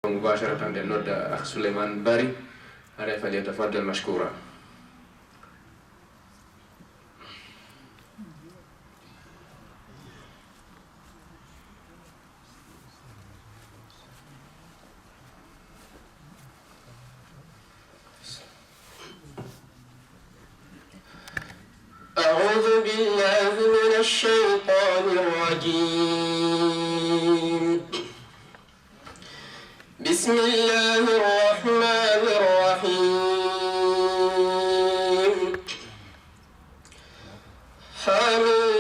مباشرة للنود أخ سليمان باري عليه فليتفضل مشكورا. أعوذ بالله من الشيطان الرجيم. بسم الله الرحمن الرحيم. حميم.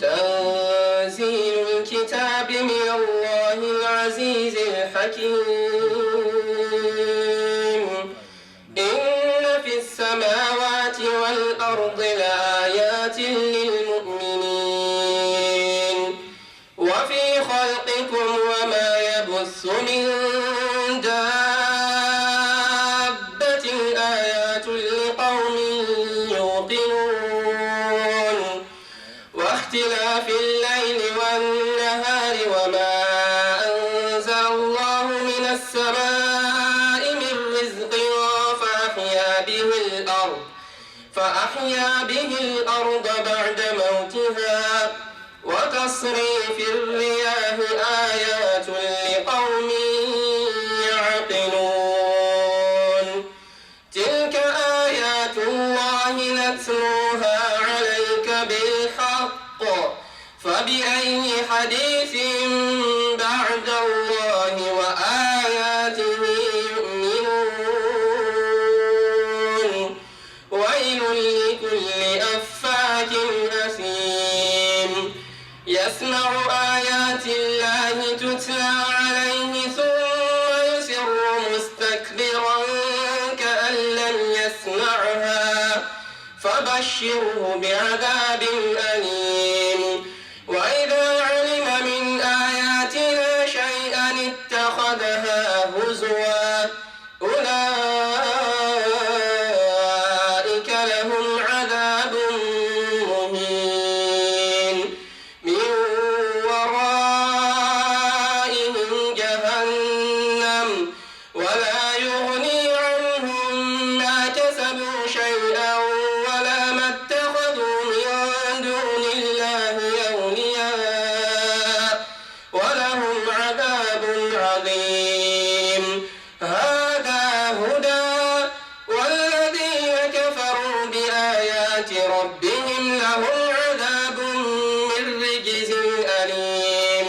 تنزيل الكتاب من الله العزيز الحكيم. إن في السماوات والأرض لآيات للمؤمنين وفي خلقكم وما يبث من دابة آيات لقوم يوقنون واختلاف الليل والنهار وما أنزل الله من السماء من رزق فأحيا به الأرض بعد موتها وتصريف الرياح آيات لقوم يعقلون. تلك آيات الله نتلوها عليك بالحق فبأي حديث بعد الله وآياته يؤمنون. ويل لكل أفاك أثيم يسمع آيات الله تتلى عليه ثم يصر مستكبرا كأن لم يسمعها فبشره بعذاب أليم. وإذا علم من آياتنا شيئا اتخذها هزوا أولئك لهم عذاب مهين من ورائهم جهنم ولا يغني عنهم ما كسبوا شيئا ولا ما اتخذوا من دون الله أولياء ولهم عذاب عظيم. هذا هدى والذين كفروا بآيات ربهم لهم عذاب من رجز أليم.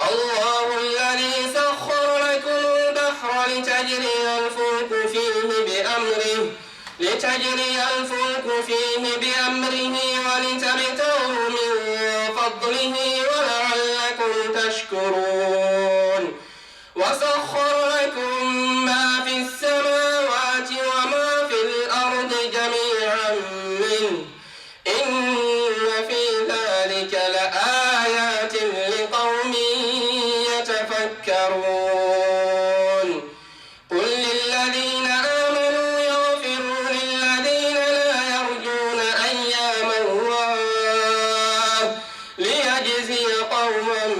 الله الذي سخر لكم البحر لتجري الفلك فيه بأمره ولتبتغوا من فضله ولعلكم تشكرون. وسخر لكم ما في السماوات وما في الأرض جميعا منه إن في ذلك لآيات لقوم يتفكرون. قل للذين آمنوا يغفروا للذين لا يرجون أيام الله ليجزي قوما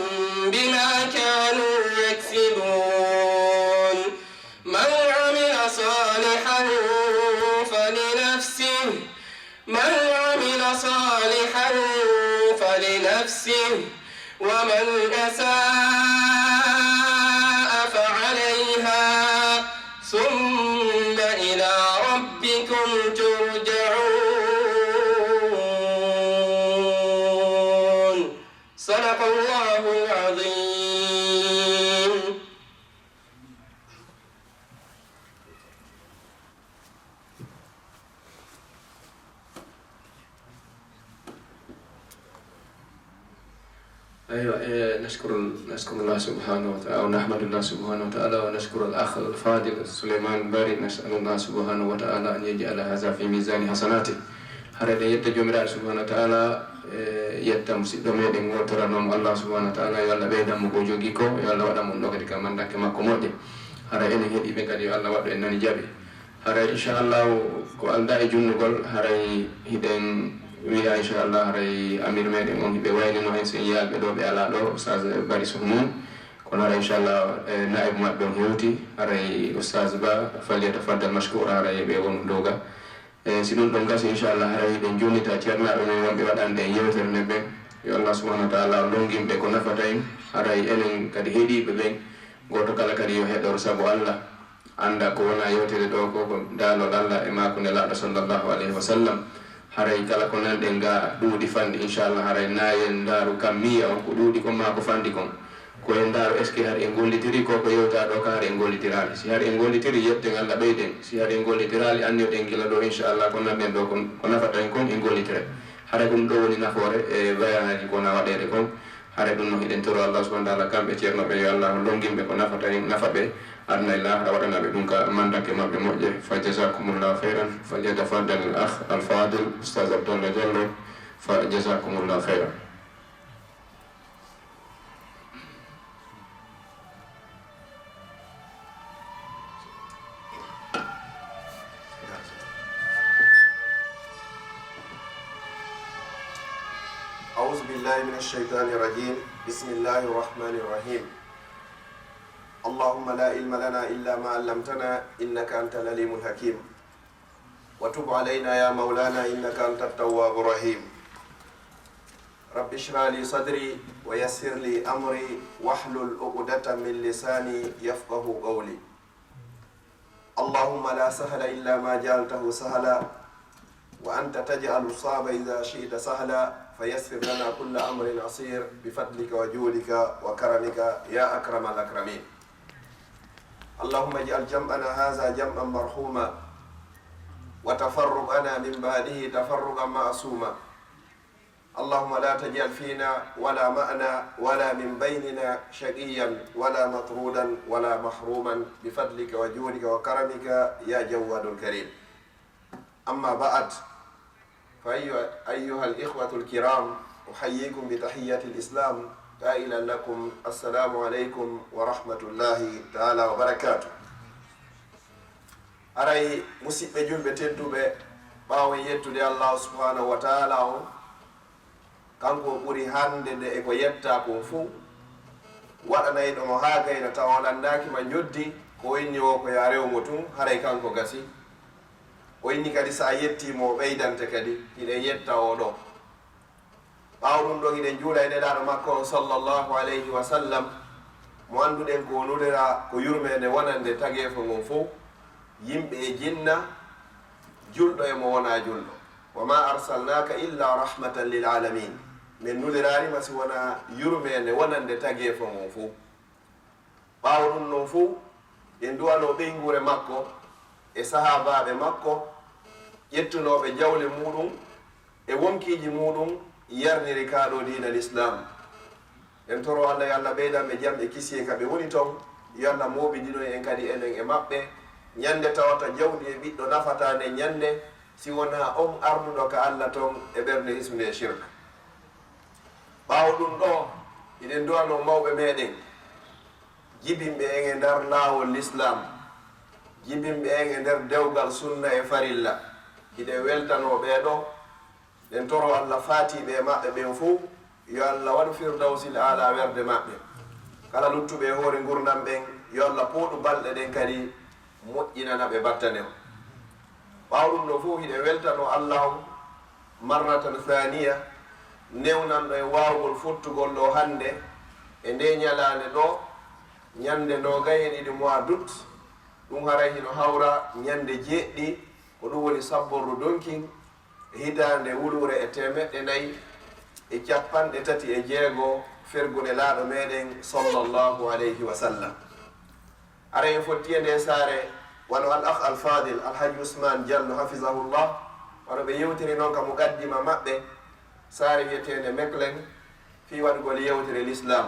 بما كانوا يكسبون. من عمل صالحا فلنفسه ومن أساء فعليها ثم إلى ربكم ترجعون. صدق الله العظيم. أيوة نشكر الله سبحانه وتعالى ونحمد الله سبحانه وتعالى ونشكر الأخ الفاضل سليمان باري. نسأل الله سبحانه وتعالى أن يجعل هذا في ميزان حسناته. هذا يتجمع سبحانه وتعالى يتم سيدمين وترنم الله سبحانه وتعالى يلا بيدا مبوجوجيكو يلا ودا من نقدر كمان دك ما كمودي. هذا إنه هدي بكري الله ودا إنني جابي. هذا إن شاء الله كألدا يجون نقول هذا هدين wiya inchallah haray amir meɗen on ɓe waynino hen sen yiyalɓe ɗo ɓe ala ɗo oustage Bari Sohmoun kono haray inchallah naib maɓɓe on hewti haray oustage Ba falyatafaddal mashkoura haray ɓe won doga si ɗum ɗon gasi inchallah haray ɗen jonnita ceernaɓe men wonɓe waɗan ɗen yewtere nde ɓen yo Allah subhanahu wa ta'ala longimɓe ko nafata en haray enen kadi heeɗiɓe ɓen goto kala kadi yo heɗor saabu Allah anda ko wona yewtere ɗo ko daalol Allah e mako nelaɗo sallllahu alayhi wa sallam haray kala ko nanɗen ga ɗuuɗi fande inchallah haray nayen ndaaru kam miya on ko ɗuuɗi kon ma ko fandi kon koye ndaaru est ce que har en gollitiri koko yewta ɗo ka har en gollitirali si har en gollitiri yetten Allah ɓeyden si har en gollitirali anniyoɗen gila ɗo inchallah ko nanɗen ɗo ko nafata en kon en gollitire haray ɗum ɗo woni nafoore e bayanaji kona waɗede kon haray ɗum no hiɗen toro Allah subhanahu wa ta'ala kamɓe ceernoɓe yo Allah longimɓe ko nafata en nafa ɓe adna e lahara waɗanaɓe ɗum ka mandake maɓɓe moƴƴe fa jasakumullahu khairan falyatafaddal al akh al fadil oustaz Abdallah Diallo fa jasakumullahu khairan. أعوذ بالله من الشيطان الرجيم بسم الله الرحمن الرحيم اللهم لا علم لنا إلا ما علمتنا إنك أنت العليم الحكيم وتب علينا يا مولانا إنك أنت التواب الرحيم رب اشرح لي صدري ويسر لي أمري واحلل عقدة من لساني يفقه قولي اللهم لا سهل إلا ما جعلته سهلا وأنت تجعل الصعب إذا شئت سهلا فيسر لنا كل أمر عسير بفضلك وجودك وكرمك يا أكرم الأكرمين اللهم اجعل جمعنا هذا جمعا مرحوما وتفرقنا من بعده تفرقا معصوما اللهم لا تجعل فينا ولا معنا ولا من بيننا شقيا ولا مطرودا ولا محروما بفضلك وجودك وكرمك يا جواد الكريم أما بعد فأيها الإخوة الكرام أحييكم بتحية الإسلام قائلا لكم السلام عليكم ورحمة الله تعالى وبركاته أرأي مسيب جلب تدوب باوي يتودي الله سبحانه وتعالى kanko ɓuri handede eko yetta kon fuu waɗanayi ɗomo haa gayna tawa landaki ma joddi ko inni o ko ya rewmo tun haray kanko gasi o inni kadi sa yettimo o ɓeydante kadi hiɗen yetta o ɗo ɓaaw ɗum ɗon hiɗen juula e nelaɗo makko sallllahu alayhi wa sallam mo annduɗen ko nudera ko yurmede wonande tageefo ngon fof yimɓe e jinna julɗo e mo wona julɗo wa ma arsalnaka illa rahmatan lil alamin min nudirarima si wona yurmede wonande tageefo ngon fof ɓaawo ɗum non fof en duwano ɓeygure makko e sahabaɓe makko ƴettunoɓe jawle muɗum e wonkiji muɗum yarniri kaɗo dina l'islam en toro Allah yo Allah ɓeydanɓe jam e kisiye kaɓe woni toon yo Allah moɓidino en kadi enen e maɓɓe ñande tawata jawɗi e ɓiɗɗo nafatane ñande si wona on arduɗo ka Allah toon e ɓernde hismde shirk ɓaawo ɗum ɗo iɗen duwano mawɓe meɗen jibinɓe en e nder laawol l'islam jibinɓe en e nder dewgal sunna e farilla iɗen weltano ɓeeɗo ɗen toro Allah faatiɓe e maɓɓe ɓen fof yo Allah waɗu firdawsil ala werde maɓɓe kala luttuɓe e hoore gurdam ɓen yo Allah pooɗu balɗe ɗen kadi moƴƴinana ɓe battane o ɓaawo ɗum ɗo fof hiɗen weltano Allah on marratan thaniya newnanɗo e waawgol fottugol ɗo hannde e nde ñalaande ɗo ñande nogay e ɗiɗi mois d'août ɗum haray hino hawra ñande jeeɗɗi ko ɗum woni sabborru donkin hitande wulure e 436 fergune laaɗo meɗen sallllahu alayhi wa sallam ara en fotti e nde saare wano al akh al fadil alhaji ousmane diallo hafisahullah wano ɓe yewtiri noon ka mo gaddima maɓɓe saare wiyetende meklen fi waɗugol yewtere l'islam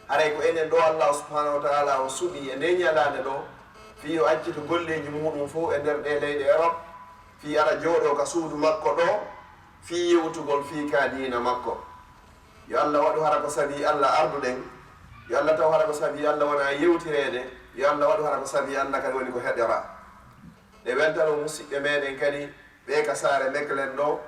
haray ko enen ɗo Allah subhanahu wa ta'ala o suɓi e nde ñalande ɗo fi o accito golleji muɗum fof e nder ɗe leyɗe Europe fi ara jooɗo ka suudu makko ɗo fi yewtugol fi ka diina makko yo Allah waɗu hara ko sabi Allah arduɗen yo Allah taw hara ko sabi Allah wona yewtirede yo Allah waɗu hara ko sabi Allah kadi woni ko heɗora ɗe weltano musidɓe meɗen kadi ɓe ka saare meklen ɗo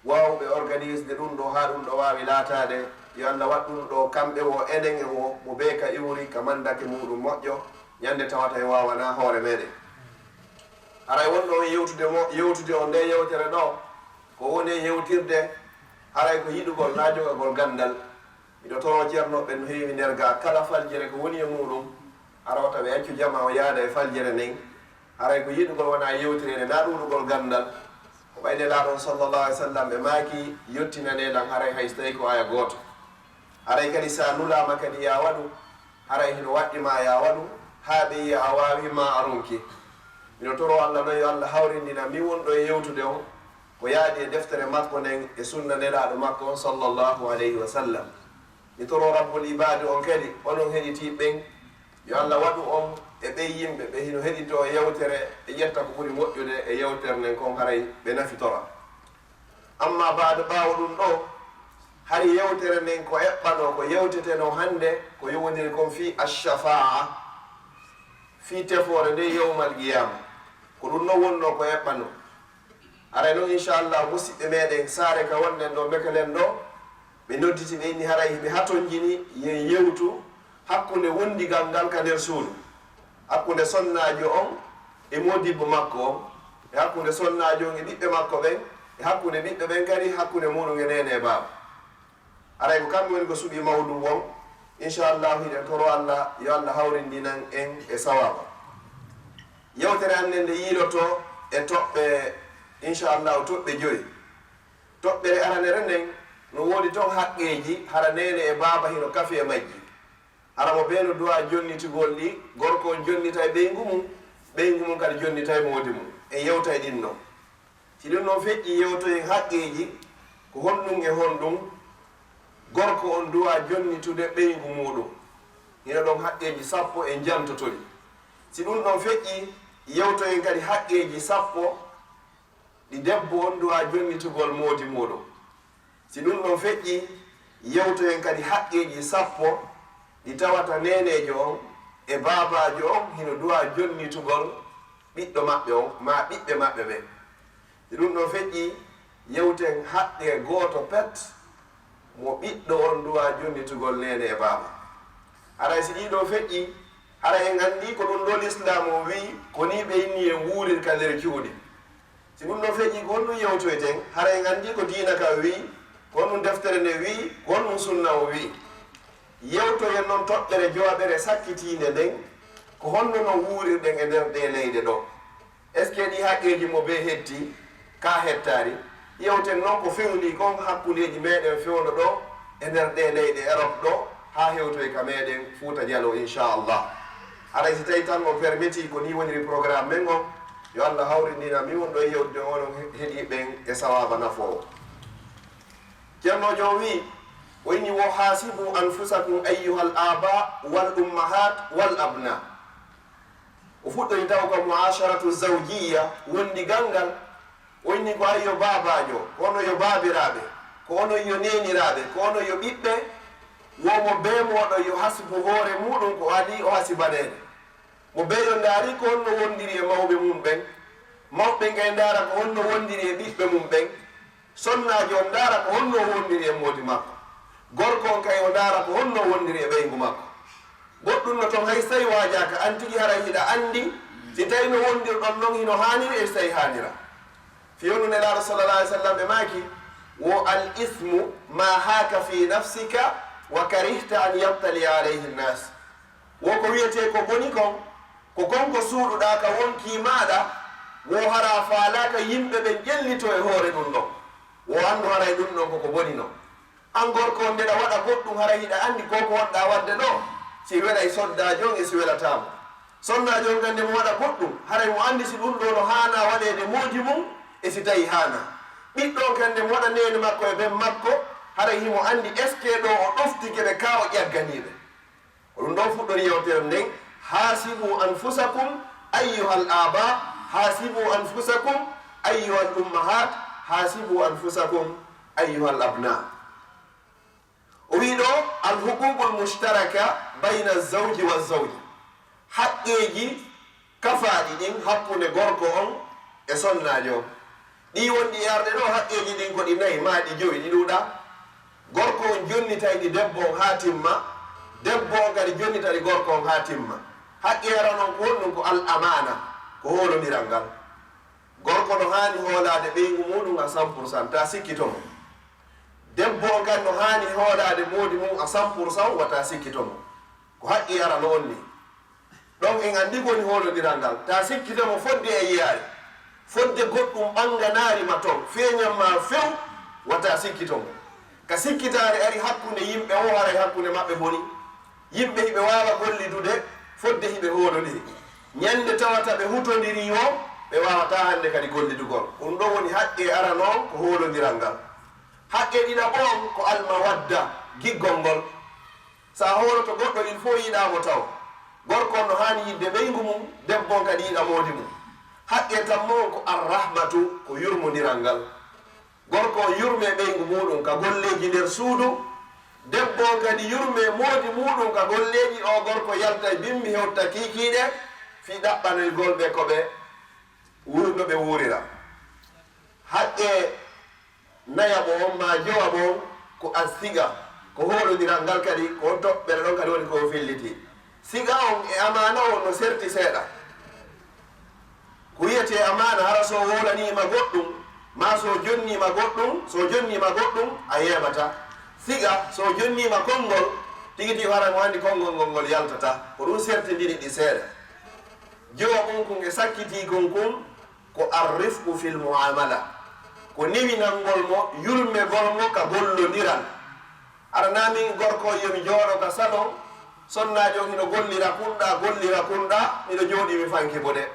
wawɓe organisde ɗum ɗo ha ɗum ɗo wawi laatade. Yo Allah wat ɗum ɗo kamɓe wo enen e wo mo be ka iwri ka mandake muɗum moƴƴo ñande tawata e wawana hoore meɗen. haray wonɗo yewtude o nde yewtere ɗo ko woni yewtirde haray ko yiɗugol na jogagol gandal. miɗo toro ceernoɓe no heewi nder ga kala faljere ko woni e muɗum arawta ɓe accu jama o yaada e faljere nden. haray ko yiɗugol wona yewtirede na ɗuɗugol gandal. ko ɓayde laaɗon sallllahu alih w sallam ɓe maaki yettinaneɗan haray hay so tawi ko aya gooto. haray kadi sa nulama kadi ya waɗu haray hino waɗɗima ya waɗu ha ɓe yiya a wawima arunki. mino toro Allah noon yo Allah hawrindina mi wonɗo e yewtude o ko yaadi e deftere makko nden e sunna nelaɗo makko on sallllahu alayhi wa sallam. mi toro rabbul ibade on kadi onon heɗitiɓɓen yo Allah waɗu on e ɓe yimɓe ɓe hino heɗito e yewtere e ƴetta ko ɓuri moƴƴude e yewtere nden kon haray ɓe nafitora. amma baade ɓaawo ɗum ɗo hari yewtere nden ko eɓɓano ko yewteteno hannde ko yowodiri kon fi ashafaa fi tefore nde yewmal qiyama ko ɗum noon wonno ko eɓɓano. aray noon inchallah musidɓe meɗen saare ka wonnen ɗo mekelen ɗo ɓe nodditi ɓe inni haray ɓe hatonjini yen yewtu hakkunde wondigal ngal ka nder suudu, hakkunde sonnajo on e modibbo makko on, e hakkunde sonnajo on e ɓiɓɓe makko ɓen, e hakkunde ɓiɓɓe ɓen kadi hakkunde muɗum e nene e baaba. aray ko kamɓe woni ko suuɓi mawɗum on. inchallahu hiɗen toro Allah yo Allah hawrindinan en e sawaba. yewtere annen nde yiiloto e toɓɓe inchallahu toɓɓe 5. toɓɓere aranere nden no woodi ton haqqeji hara nene e baaba hino kafe e majji. hara mo ɓeeno duwa jonnitigol ɗi gorko on jonnita e ɓeygu mum, ɓeygu mum kadi jonnita e moodi mum e yewta e ɗin noon. si ɗum noon feƴƴi yewtoyen haqqeji ko honɗum e honɗum gorko on duwa jonnitude ɓeygu muɗum hino ɗon haqqeji 10 e jantotori. si ɗum ɗon feƴƴi yewtoyen kadi haqqeji 10 ɗi debbo on duwa jonnitugol moodi muɗum. si ɗum ɗon feƴƴi yewtoyen kadi haqqeji 10 ɗi tawata nenejo on e babajo on hino duwa jonnitugol ɓiɗɗo maɓɓe on ma ɓiɓɓe maɓɓe ɓe. si ɗum ɗon feƴƴi yewten haqqe goto pet mo ɓiɗɗo on duwa jonnitugol nene e baaba. haray si ɗiɗo feƴƴi hara en andi ko ɗum ɗo l'islam o wi ko ni ɓe inni en wuurirka nder cuuɗi. si ɗum ɗo feƴƴi ko honɗum yewtoyten hara en andi ko diina ka wi, ko honɗum deftere nde wi, ko honɗum sunna o wi. yewtoyen noon toɓɓere jooɓere sakkitinde nden ko honno no wuurirɗen e nder ɗe leyɗe ɗo. est ce que ɗi haqqeji mo be hetti ka hettari yewten noon ko fewli kon hakkudeji meɗen fewno ɗo e nder ɗe leyɗe Europe ɗo ha hewtoy ka meɗen Fouta Dialo inchallah. haray si tawi tan o permetti ko ni woniri programme men on yo Allah hawrindina mi wonɗo e yewtude onon heeɗiɓen e sawaba nafowo. ceernojo wi o inni wo hasibu anfusakum ayyuha al aba wal ummahat wal abna. o fuɗɗori taw ko muasharatu zawjiya wondigal ngal. o inni ko ayyo babajo, ko ono yo babiraɓe, ko ono yo neniraɓe, ko ono yo ɓiɓɓe, womo be moɗo yo hasibu hoore muɗum ko adi o hasibanede. mo be yo ndaari ko honno wondiri e mawɓe mum ɓen, mawɓe ngay ndaara ko honno wondiri e ɓiɓɓe mum ɓen, sonnajo on ndaara ko honno wondiri e moodi makko, gorko on kay o ndaara ko honno wondiri e ɓeygu makko. goɗɗum no toon hay so tawi waajaka an tigi hara hiɗa andi si tawi no wondirɗon noon hino haniri e so tawi hanira. fiyonu nelaɗo sallallah alih w sallam ɓe maaki wo al ismu ma haaka fi nafsika wa karihta an yabtali alayhi nnas. wo ko wiyete ko boni kon ko konko suuɗuɗa ka wonki maɗa wo hara faalaka yimɓe ɓe ƴellito e hoore ɗum ɗon. wo andu haray ɗum ɗon koko boni noon. an gorko ndeɗa waɗa goɗɗum hara hiɗa andi koko wonɗa wadde ɗo si weɗay soddajo on e si weɗatamo. sonnajo on gande mo waɗa goɗɗum haray mo andi si ɗum ɗo no hana waɗede moodi mum e si tawi hana. ɓiɗɗo kande mo waɗa nene makko e ɓen makko haray himo andi est ce que ɗo o ɗoftike ɓe ka o ƴagganiɓe. ko ɗum ɗo fuɗɗori yewtere nden hasibu anfusakum ayyuha al aba hasibu anfusakum ayyuha al ummahat hasibu anfusakum ayyuha al abna. o wi ɗo al huququl mushtaraka bayna zawji wa zawji, haqqeji kafaɗi ɗin hakkude gorko on e sonnajo. ɗi wonɗi yarde ɗo haqqeji ɗin ko ɗi nayi ma ɗi joyi ɗi ɗuuɗa. Gorko on jonnitayɗi debbo on ha timma, debbo on kadi jonnitaɗi gorko on ha timma. Haqqe yara noon ko honɗum ko al amana, ko hoolodiral ngal. Gorko no hani hoolade ɓeygu muɗum a 100% ta sikkitomo. Debbo on kadi no hani hoolade moodi mum a 100% wata sikkitomo. Ko haqqe yara noon ni. ɗon en andi koni hoolodiral ngal. Ta sikkitomo fodde e yiyare, fodde goɗɗum ɓanganarima toon feeñanma few wata sikkitomo. Ka sikkitare ari hakkunde yimɓe o haray hakkunde maɓɓe boni. Yimɓe hiɓe wawa gollidude fodde hiɓe hoolodiri. Ñande tawata ɓe hutodiri o ɓe wawata hande kadi gollidugol. Ɗum ɗo woni haqqe ara noon ko hoolodiral ngal. Haqqe ɗiɗaɓon ko almawadda, giggol ngol. Sa hooloto goɗɗo il faut yiɗamo taw. Gorko no hani yidde ɓeygu mum, debbo kadi yiɗa moodi mum. Haqqe tammo ko arrahmatu, ko yurmodiral ngal. Gorko yurme ɓeygu muɗum ka golleji nder suudu, debbo kadi yurme moodi muɗum ka golleji. O gorko yalta bimbi hewta kikiɗe fi ɗaɓɓanoygol ɓe ko ɓe wurno ɓe wurira. Haqqe nayaɓo on ma jowaɓo on ko a siga, ko hoolodiral ngal kadi ko toɓɓere ɗon kadi woni ko filliti. Siga on e amana on no serti seeɗa. Ko wiyete amana hara so wolanima goɗɗum ma so jonnima goɗɗum a yemata. Siga so jonnima konngol tigi tigi hara mo andi konngol ngol yaltata. Ko ɗum sertidiri ɗi seeɗa. Jowa on kun e sakkiti kon kun ko arrifku fil muamala, ko niwinangol mo, yurmegol mo ka gollodiral. Aranamin gorko yomi jooɗo ka salon, sonnajo hino gollira kunɗa miɗo jooɗi mi fanki bode.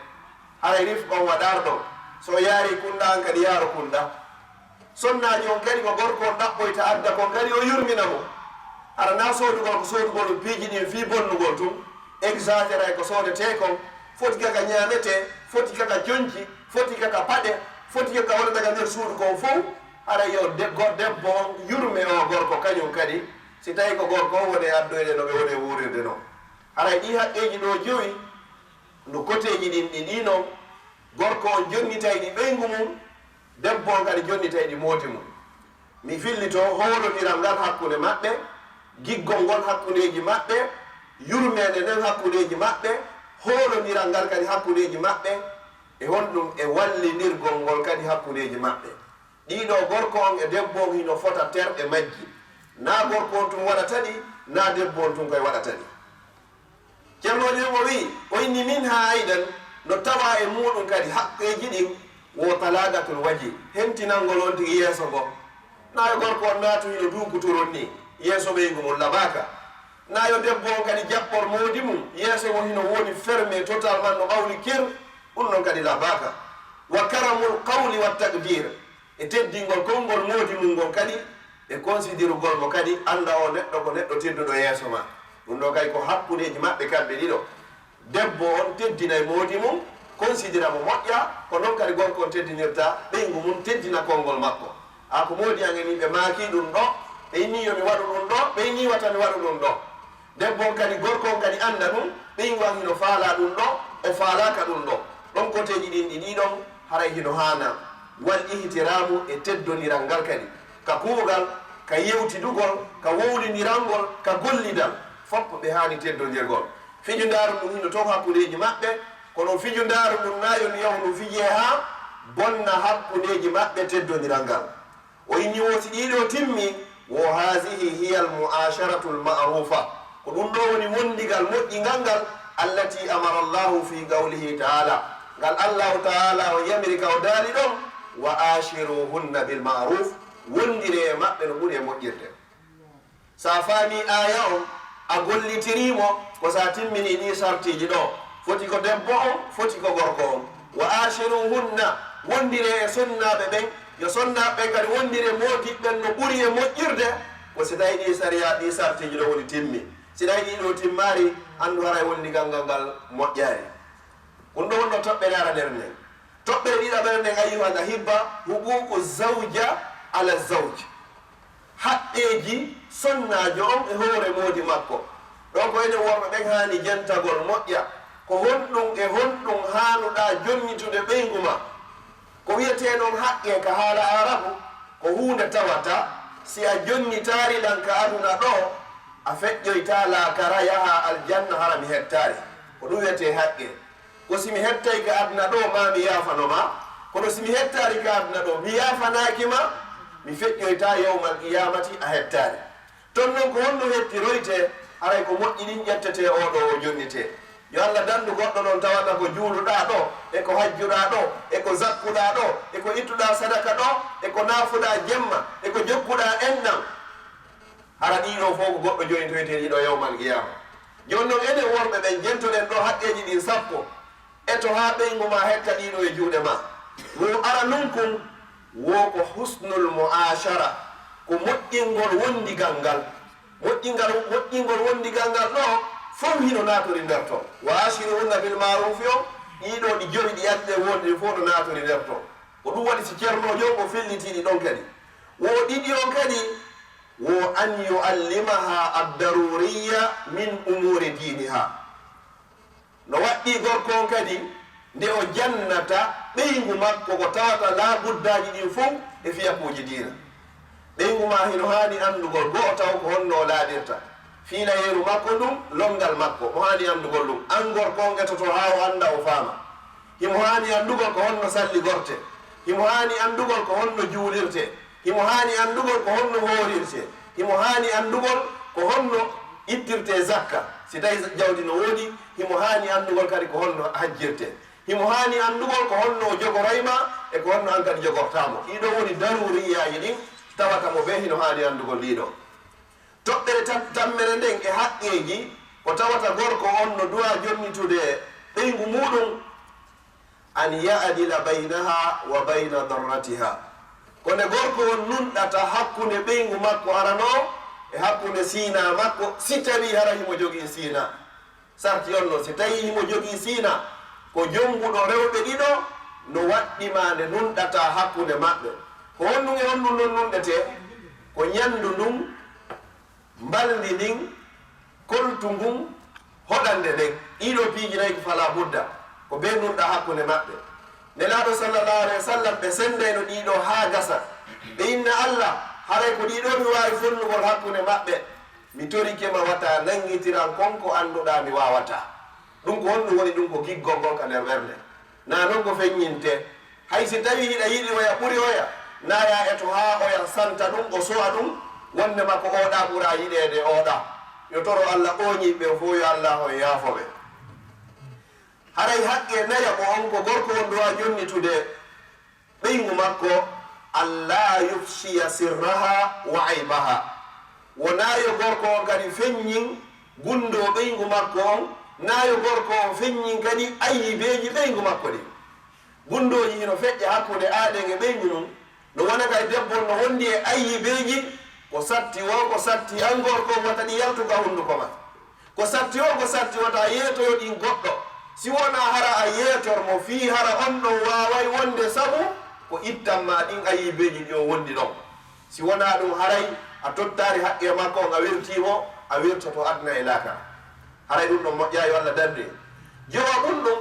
Haray rifqon waɗarɗo, so yaari kunɗa an kadi yaaro kunɗa. Sonnajo on kadi ko gorko on ɗaɓɓoyta adda kon kadi o yurmina mo. Arana soodugol ko soodugol piiji ɗin fi bonnugol tum, exagéré ko soodete kon, foti kaka ñamete, foti kaka jonci, foti kaka paɗe, foti kaka wona daga nder suudu kon fof. Ara yo debbo on yurme o gorko kañum kadi, si tawi ko gorko o woni addoyde no ɓe woni wurirde no. Haray ɗi haqqeji ɗo joyi no koteji ɗin ɗi noon, gorko on jonnitayɗi ɓeygu mum, debbo on kadi jonnitayɗi mooti mum. Mi fillito hoolodiral ngal hakkunde maɓɓe, giggol ngol hakkundeji maɓɓe, yurmede nden hakkundeji maɓɓe, hoolodiral ngal kadi hakkundeji maɓɓe, e honɗum e wallinirgol ngol kadi hakkundeji maɓɓe. Ɗiɗo gorko on e debbo on hino fota terɗe majji. Na gorko on tum waɗata ɗi, na debbo on tum koye waɗata ɗi. Ceernojo mo wi o inni min ha aydan no tawa e muɗum kadi haqqeji ɗin wo talagatul waji, hentinalngol on tigi yeeso ngo. Na yo gorko on naatu hino dukutoron ni yeeso ɓeygu mum labaka. Na yo debbo on kadi jaɓɓor moodi mum yeeso mo hino woni fermé totalement no ɓawli kir, ɗum noon kadi labaka. Wa karamul qawli wa taqdir, e teddingol konngol moodi mum ngol kadi e considirugol mo kadi anda o neɗɗo ko neɗɗo tedduɗo yeeso ma. Ɗum ɗo kadi ko hakkudeji maɓɓe kamɓe ɗiɗo. Debbo on teddina e moodi mum, considéra mo moƴƴa, ko noon kadi gorko on teddinirta ɓeygu mum teddina konngol makko. A ko moodi an eni ɓe maaki ɗum ɗo, ɓe inni yomi waɗu ɗum ɗo, ɓe inni wata mi waɗu ɗum ɗo. Debbo on kadi gorko on kadi anda ɗum, ɓeygu an hino faala ɗum ɗo, o faalaka ɗum ɗo. Ɗon koteji ɗin ɗi ɗiɗon haray hino haana. Wal ihtiramu e teddoniral ngal kadi, ka kuugal, ka yewtidugol, ka wowlinirangol, ka gollidal, foppo ɓe haani teddodirgol. Fijundaru ɗum hino ton hakkundeji maɓɓe, kono fijundaru ɗum nayo ni yaw ɗum fije ha bonna hakkundeji maɓɓe teddodiral ngal. O inni woti ɗiɗo timmi, wo hasihi hiya al mu'asharatu l ma'rufa, ko ɗum ɗo woni wondigal moƴƴingal ngal allati amara allahu fi qawlihi ta'ala, ngal allahu ta'ala o yamiri ka o daali ɗon, wa ashiruhunna bil ma'ruf, wondire e maɓɓe no ɓuri e moƴƴirde. Sa faami aya on a gollitirimo ko sa timmini ɗi sartiji ɗo, foti ko debbo on, foti ko gorko on. Wa ashiruhunna, wondire e sonnaɓe ɓen, yo sonnaɓe kadi wondire moodiɓɓen no ɓuri e moƴƴirde, ko si tawi ɗi sariya ɗi sartiji ɗo woni timmi. Si tawi ɗiɗo timmari, andu haray wondigal ngal moƴƴari. Ɗum ɗo wonno toɓɓere ara nder nden. Toɓɓere ɗiɗaɓere nden ayyuhal ahibba, huququ zawja ala zawj, haqqeji sonnajo on e hoore moodi makko. Ɗon ko enen worɓe ɓen haani jentagol moƴƴa, ko honɗum e honɗum haanuɗa jonnitude ɓeygu ma. ko wiyete noon haqqe ka haala arabu ko hunde tawata si a jonnitari ɗan ka aduna ɗo a feƴƴoyta laakara yaha aljanna hara mi hettari ko ɗum wiyete haqqe ko simi hettay ka aduna ɗo ma mi yafanoma kono simi hettari ka aduna ɗo mi yafanakima mi feƴƴoyta yawmal qiyamati a hettari ton noon ko honno hettiroyte aray ko moƴƴi ɗin ƴettete oɗo o jonnite yo Allah dandu goɗɗo noon tawata ko juuluɗa ɗo e ko hajjuɗa ɗo e ko zakkuɗa ɗo e ko ittuɗa sadaka ɗo e ko naafuɗa jemma e ko jokkuɗa enɗam hara ɗiɗo fof ko goɗɗo jonitoyte ɗiɗo yawmal qiyama joni noon enen worɓe ɓen jentoɗen ɗo haqqeji ɗin sappo eto ha ɓeygu ma hetta ɗiɗo e juuɗe ma wo ara nunkun wo ko husnul mu'ashara ko moƴƴingol wondigal ngal moƴƴingol wondigal ngal ɗo fof hino natori nder to wa ashiruhunna bil maruf yo ɗiɗo ɗi joni ɗi yalɗe wonde fof no natori nder to ko ɗum waɗi si ceernojo ko fellitiɗi ɗon kadi wo ɗiɗi on kadi wo an yuallimaha addaruriya min umuri diniha no waɗɗi gorko on kadi nde o jannata ɓeygu makko ko tawata laabuddaji ɗin fof e fiyakuji diina ɓeygu ma hino hani andugol go'o taw ko honno o laaɗirta fiila yeeru makko ɗum longal makko mo hani andugol ɗum an gorko on etoto ha o anda o faama himo hani andugol ko honno salli gorte himo hani andugol ko honno juulirte himo hani andugol ko honno hoorirte himo hani andugol ko honno ittirte zakka si tawi jawdi no woodi himo hani andugol kadi ko honno hajjirte himo hani andugol ko honno jogoroyma e ko honno an kadi jogortamo ɗiɗo woni daruriyaji ɗin tawata mo ɓe hino hani andugol ɗiɗo toɓɓere tammere nden e haqqeji ko tawata gorko on no duwa jonnitude ɓeygu muɗum an ya'dila baynaha wa bayna darratiha kone gorko on nunɗata hakkunde ɓeygu makko arano e hakkunde siina makko si tawi hara himo jogii siina sarti on noon si tawi himo jogii siina ko jombuɗo rewɓe ɗiɗo no waɗɗima nde nunɗata hakkunde maɓɓe ko honɗum e honɗum noon nunɗete ko ñandu ndun mbaldi ndin koltu ngun hoɗande nden ɗiɗo piiji nayi ko fala budda ko be nunɗa hakkunde maɓɓe nelaɗo sallallahu alayhi wa sallam ɓe sendayno ɗiɗo ha gasa ɓe inna Allah haray ko ɗiɗo mi wawi fonnugol hakkunde maɓɓe mi torikema wata nangitiran konko annduɗa mi wawata ɗum ko honɗum woni ɗum ko giggol ngol ka nder ɓerde na noon ko feññinte hay si tawi hiɗa yiɗi oya ɓuri oya naya eto ha oya santa ɗum o sowa ɗum wonde makko oɗa ɓura yiɗede oɗa yo toro Allah ɓoñiɓe fo yo Allah o yaafoɓe haray haqqe naya ko on ko gorko on ɗowa jonnitude ɓeygu makko alla yufshiya sirraha wa aybaha wonayo gorko on kadi feññin gundo ɓeygu makko on nayo gorko on feññin kadi ayibeji ɓeygu makko ɗi gundoji hino feƴƴa hakkude aɗen e ɓeygu mum no wona kay debbo no wondi e ayibeji ko satti o ko satti an gorko on wata ɗi yaltuga hunduko ma ko satti o ko satti wata yeetoyo ɗin goɗɗo si wona hara a yeetormo fi hara on ɗon waway wonde sabu ko ittanma ɗin ayibeji ɗi o wondi ɗon si wona ɗum haray a tottari haqqe makko on a wirtimo a wirtoto adna e laaka haray ɗum ɗon moƴƴayo Allah dande jowa ɗum ɗum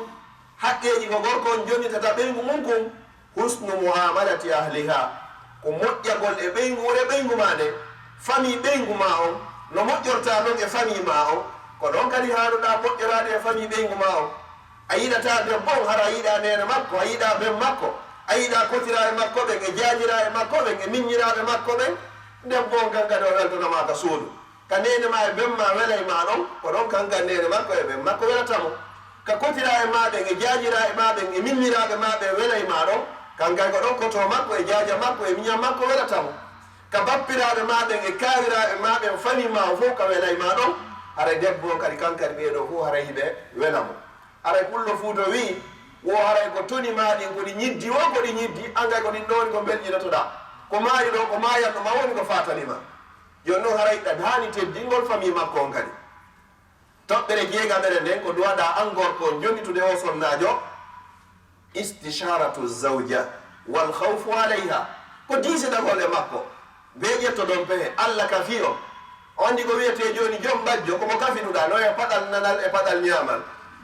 haqqeji ko gorko on jonnitata ɓeygu mum kum husnu muamalati ahliha ko moƴƴagol e ɓeygure ɓeygu ma nde famille ɓeygu ma on no moƴƴorta ɗon e famille ma on ko ɗon kadi haɗuɗa moƴƴorade e famille ɓeygu ma on a yiɗata debbo on hara a yiɗa nene makko a yiɗa ben makko a yiɗa kotira e makko ɓen e jajira e makko ɓen e miññiraɓe makko ɓen debbo on kankadi o weltonoma ka suudu ka nene ma e ben ma welay ma ɗon ko ɗon kankan nene makko e ben makko welatamo ka kotira e maɓen e jajira e maɓen e miññiraɓe maɓe welay ma ɗon kankay ko ɗon koto makko e jaja makko e miñam makko welatamo ka bappiraɓe maɓen e kawiraɓe maɓen famille ma o fof ka welay ma ɗon haray debbo on kadi kankadi ɓeeɗo fof haray hiɓe welamo haray pullo fuuto wi wo haray ko toni maɗin koɗi ñiddi o koɗi ñiddi angay ko ɗin ɗoni ko belƴinotoɗa ko maayi ɗo ko maayatɗo ma woni ko fatanima joni noon haray ɗa hani teddingol famille makko on kadi toɓɓere jeegaɓere nden ko duwaɗa an gorko on jonnitude o sonnajo isticharatu zawja wal khawfu alayha ko diiseɗagol e makko be ƴetto ɗon pehe Allah kafi o ondi ko wiyete joni joom bajjo komo kafinuɗa no e paɗal nanal e paɗal ñamal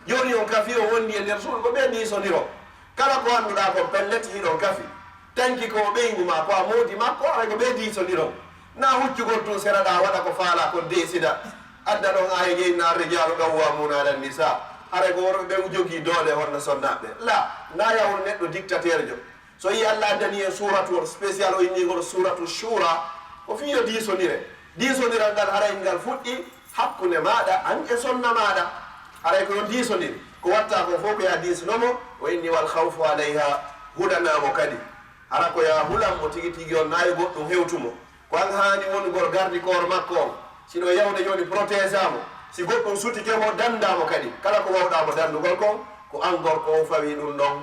joni on kafi o wondi e nder suudu ko ɓe diisodiro kala ko annduɗa ko pelleti hiɗon kafi tanki ko ɓeygu ma ko a moodi makko ara ko ɓe diisodiron na huccugol tun seraɗa waɗa ko faala ko desida adda ɗon aya jeyna rijalu qawwamuna ala nisa hara ko worɓe ɓe jogii doole wonno sonnaɓe la na yawol neɗɗo dictateur jo so yi allah addani en suratu o spécial o innigol suratu shura ko fiyo diisodiral ngal haray ngal fuɗɗi hakkunde maɗa an e sonna maɗa haray koyo diisodiri ko watta ko fof ko ya diisnomo o inni wal hawfu alayha huɗanamo kadi hara ko ya hulanmo tigi tigi on nayi goɗɗum hewtumo ko an hani woni gol gardi koor makko on siɗo yawde joni protégé amo si goɗɗum sutitemo dandamo kadi kala ko wawɗamo dandugol kon ko an gorko o fawi ɗum ɗon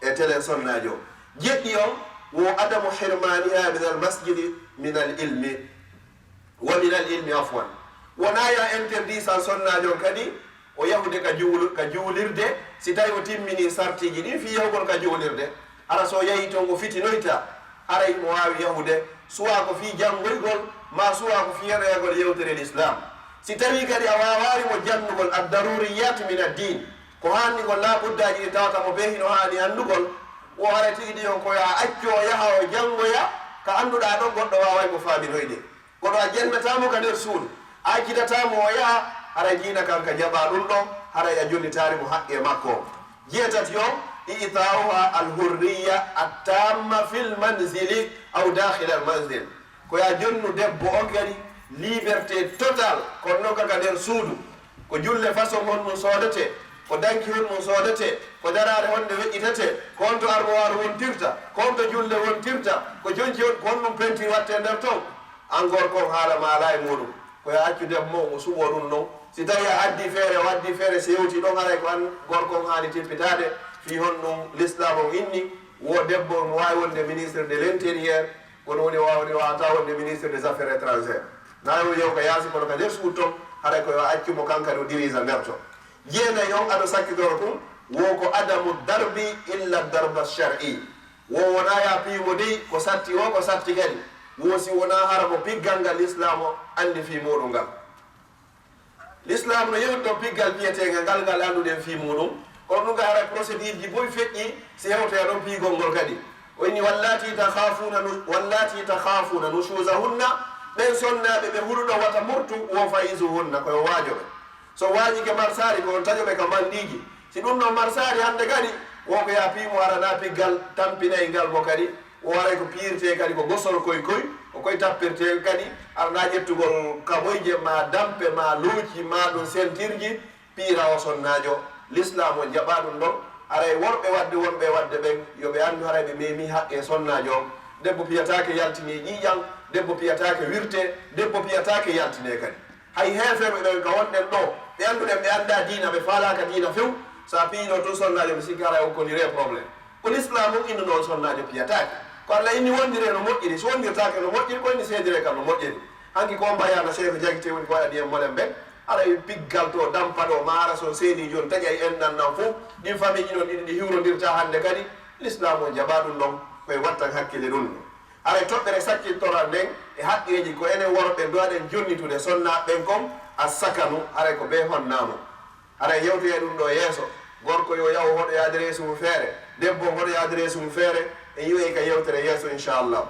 e télé sonnaji o jeɗɗi on wo adamu hirmaniha min al masjidi min al ilmi wa min al ilmi afwan wona ya interdit san sonnaji on kadi o yahude ka juulirde si tawi o timmini sartiji ɗin fi yahugol ka juulirde ara so yehi toon o fitinoyta haray mo wawi yahude suwa ko fi janggoygol ma suwa ko fi yereyagol yewtere l'islam si tawi kadi a wawarimo jannugol addaruriyat min addin ko hannigol labuddaji ɗi tawata mo ɓe hino hani andugol o hara tigi ɗi on koya acco yaha o janngoya ka annduɗa ɗon goɗɗo waway mo faaminoyde koɗo a jennatamo ka nder suudu a accitatamo o yaha hara jiina kanka jaɓa ɗum ɗon haray a jollitarimo haqqe makko jeetati on i'tauha alhurriya attamma fil manzili aw dakhil al manzil koya jonnu debbo on kadi liberté total kono noon kaka nder suudu ko julle façon hon mum soodete ko danki hon mum soodete ko darare honde weƴƴitete ko honto armoire wontirta ko honto julle wontirta ko jonci ko honɗum peinture watte nder toon an gorko haala ma ala e muɗum koya accu debbo mo suɓo ɗum noon si tawi a addi feere waddi feere so yewti ɗon haray ko an gorko haani tippitade fi honɗum l'islam o inni wo debbo mo wawi wonde ministre de l' intérieur kono woni wawata wonde ministre des affaires étrangères nayo yew ko yaasi kono ka nder suudu toon haɗa koyo accuma kankadi o dirige nder to jeenayi on aɗa sakkitoro tum wo ko adamu darbi illa darba shar'i wo wona ya piimo dey ko satti o ko satti kadi wosi wona hara ko piggal ngal l'islam o andi fi muɗum ngal l'islam no yewti ɗon piggal biyetegal ngal annduɗen fi muɗum kono ɗum ga hara procédure ji boy feƴƴi si hewtoya ɗon piigol ngol kadi o inni wallati takhafuna nushusahunna ɓen sonnaɓe ɓe huruɗo wata murtu wo faisuhunna koyo waajoɓe so wañike marsari ko on taƴoɓe ka mandiji si ɗum ɗon marsari hande kadi wo ko ya piimo arana piggal tampinayi ngal mo kadi o waray ko piirte kadi ko gosol koy o koye tappirte kadi arana ƴettugol kamoyje ma dampe ma luuci ma ɗum sentirji piira o sonnajo l'islam o jaɓa ɗum ɗon aray worɓe wonɓe wadde ɓen yoɓe andu haray ɓe memi haqqe sonnajo on debbo piyatake yaltini ƴiƴan debbo piyatake wirte debbo piyatake yaltine kadi hay heferɓe ɓen ka wonɗen ɗo ɓe annduɗen ɓe anda diina ɓe falaka diina few sa piino to sonnajo ɓe sikki haray okkonire probléme ko l'islam on innu noon sonnajo piyatake ko allah inni wondire no moƴƴiri so wondirtake no moƴƴiri ko inni seedire kam no moƴƴiri hanki ko mbayano chef jagite woni ko waɗa ɗiyen molen ɓen aray piggal to dampa ɗo maara so seedi joni tagi ay ennan nan fof ɗin famille ji ɗon ɗiɗi ɗi hiwrodirta hande kadi l'islam o jaɓa ɗum ɗon koye wattan hakkille ɗum ɗo aray toɓɓere sakkittora nden e haqqeji ko enen worɓe duwaɗen jonnitude sonnaɓen kon a sakanu aray ko ɓe honnamo aray yewtoye ɗum ɗo yeeso gorko yo yaw hoɗo yaadire sum feere debbo hoɗo yaadire sum feere e yiwoy ka yewtere yeeso inchallah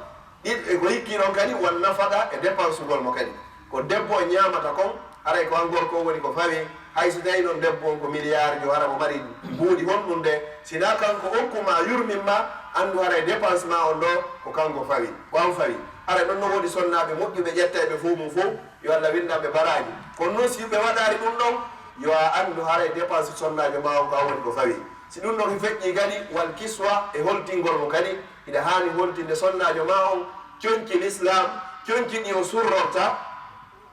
ɗiɗ ko hikki ɗon kadi won nafaɗa e dépense ugol mo kadi ko debbo ñamata kon aray ko an gorko woni ko fawi hay so tawi noon debbo on ko milliard jo hara mo mari buuɗi honɗum nde sina kanko hokkuma yurminma andu haray dépense ma on ɗo ko kanko fawi ko an fawi haray ɗon no woodi sonnaɓe moƴƴuɓe ƴetteɓe fo mum fof yo allah windanɓe baraji kono noon si ɓe waɗari ɗum ɗon yo a andu haray dépense sonnajo ma on ko an woni ko fawi si ɗum ɗon feƴƴi kadi wal kiswa e holtingol mo kadi ina hani holtinde sonnajo ma on coñki l'islam coñki ɗi o surrorta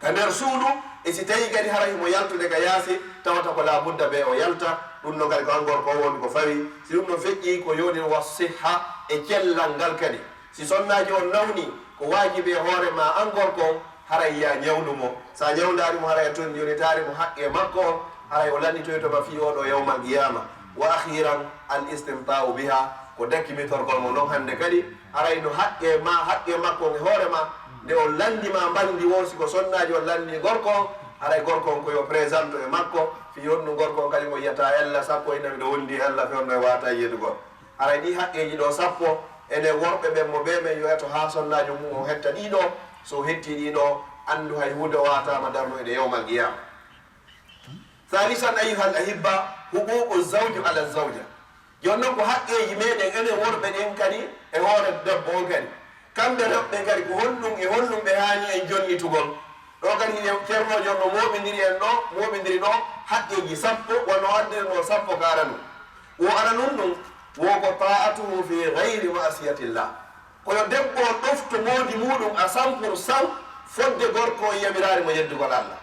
ka nder suudu e si tawi kadi haray mo yaltude ka yaasi tawata ko labudda ɓe o yalta ɗum ɗo kadi ko an gorko o woni ko fawi si ɗum ɗon feƴƴi ko yoni wa sihha e cellal ngal kadi si sonnaji on nawni ko wajibi e hoore ma an gorko on haray ya ñawdumo sa ñawdarimo haray toon yonitarimo haqqe makko on haray o lannitoytoma fi oɗo yawmal qiyama wa akhiran al istimta'u biha ko dakkimitorgol mo ɗon hande kadi haray no haqqe makko on e hoore ma nde o landima mbandi wosi ko sonnaji on landi gorko on haray gorko on koyo présente e makko fi honnu gorko on kadi mo yiyata allah sappo e nami ɗo wondi allah fewno e wata yiyedugol haray ɗi haqqeji ɗo sappo ene worɓe ɓen mo ɓe men yoyato ha sonnajo mum o hetta ɗiɗo so hetti ɗiɗo andu hay hunde watama darnoyde yawmal qiyama. Thalisan ayuhal ahibba huququ zawju ala zawja. joni noon ko haqqeji meɗen enen worɓe ɗen kadi e hoore debbo on kadi kamɓe rewɓe kadi ko honɗum e honɗum ɓe hani en jonnitugol ɗo kadi ceernojo no moɓidiri en ɗo moɓidiri ɗo haqqeji sappo wono addirno sappo ko ara ɗum wo ara nun ɗum wo ko ta'atuhu fi gayri masiyatillah koyo debbo ɗofto moodi muɗum a 100% fodde gorko e yamirari mo yeddugol Allah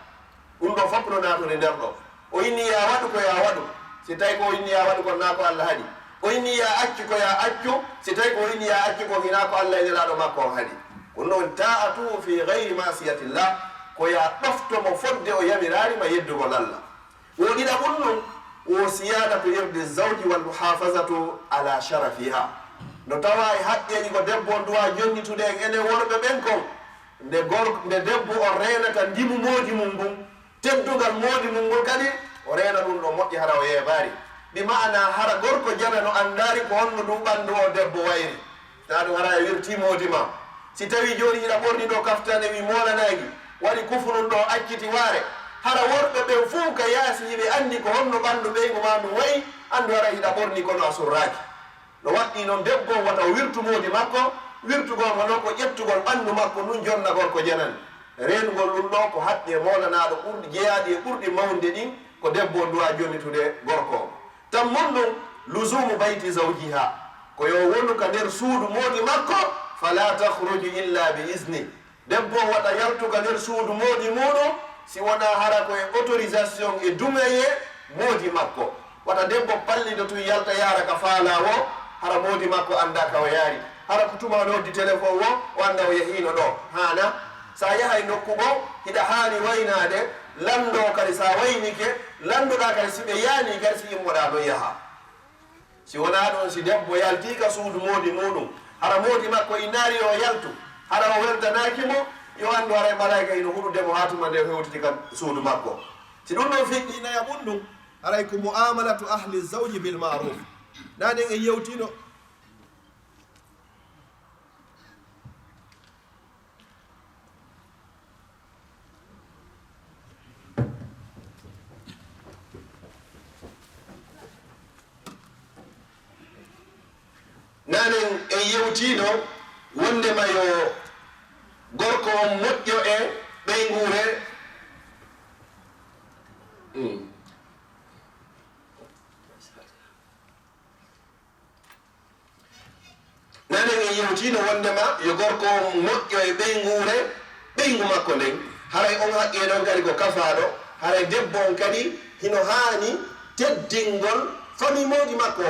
ɗum ɗo fof no natude nder ɗo o inni ya waɗu ko ya waɗu si tawi ko inni ya waɗu kon na ko Allah haɗi o inni ya accu ko ya accu si tawi ko inni ya accu ko hina ko Allah e nelaɗo makko on haɗi ɗum noon ta'atuhu fi gayri masiyatillah ko ya ɗoftomo fodde o yamirari ma yeddugol Allah woɗiɗa ɗum ɗum wo siyadatu irde zawji wal muhafazatu ala sharafiha no tawa e haqqeji ko debbo on duwa jonnitude en enen worɓe ɓen kon nde debbo o renata ndimu moodi mum ngun teddugal moodi mum ngol kadi o rena ɗum ɗo moƴƴi hara o yeeɓari ɗi maana hara gorko jana no andari ko honno ɗum ɓandu o debbo wayri ta ɗum hara e wirti moodi ma si tawi joni hiɗa ɓorni ɗo kaftane wi molanaki waɗi kufrun ɗo acciti waare hara worɓe ɓen fuu ka yaasi yiɓe andi ko honno ɓandu ɓeygu ma ɗum wayi andu hara hiɗa ɓorni kono a surraki no waɗɗi noon debbo wata o wirtu moodi makko wirtugol mo noon ko ƴettugol ɓandu makko ɗum jonnagol ko janani rengol ɗum ɗo ko haqqe molanaɗo ɓurɗi jeeyaɗi e ɓurɗi mawde ɗin ko debbo duwa jonnitude gorko o tan mon ɗum lusumu bayti zawjiha ko yo wonu ka nder suudu moodi makko fala tahruju illa bi isni debbo waɗa yaltuga nder suudu moodi muɗum si wona hara koye autorisation e dumeye moodi makko wata debbo pallido tun yalta yara ka faala o hara moodi makko anda ka o yaari hara ko tuma noddi téléphone o anda o yahino ɗo hana sa yahay nokku go hiɗa haani waynade lando kadi sa waynike landuɗa kadi siɓe yaani kadi si immoɗa ɗon yaha si wona ɗon si debbo yaltika suudu moodi muɗum hara moodi makko innaari o yaltu hara o weltanakimo yo andu hara malayika ino huɗudemo ha tuma nde hewtiti kam suudu makko si ɗum ɗon feƴƴinaya ɓum ɗum haray ko muamalatu ahli zawji bil maruf nanen en yewtino nanen en yewtino wondema yo gorko on moƴƴo e ɓeygure nanen en yewtino wondema yo gorko on moƴƴo e ɓeygure ɓeygu makko nden haray on haqqe ɗon kadi ko kafaɗo haray debbo on kadi hino haani teddingol famille moodi makko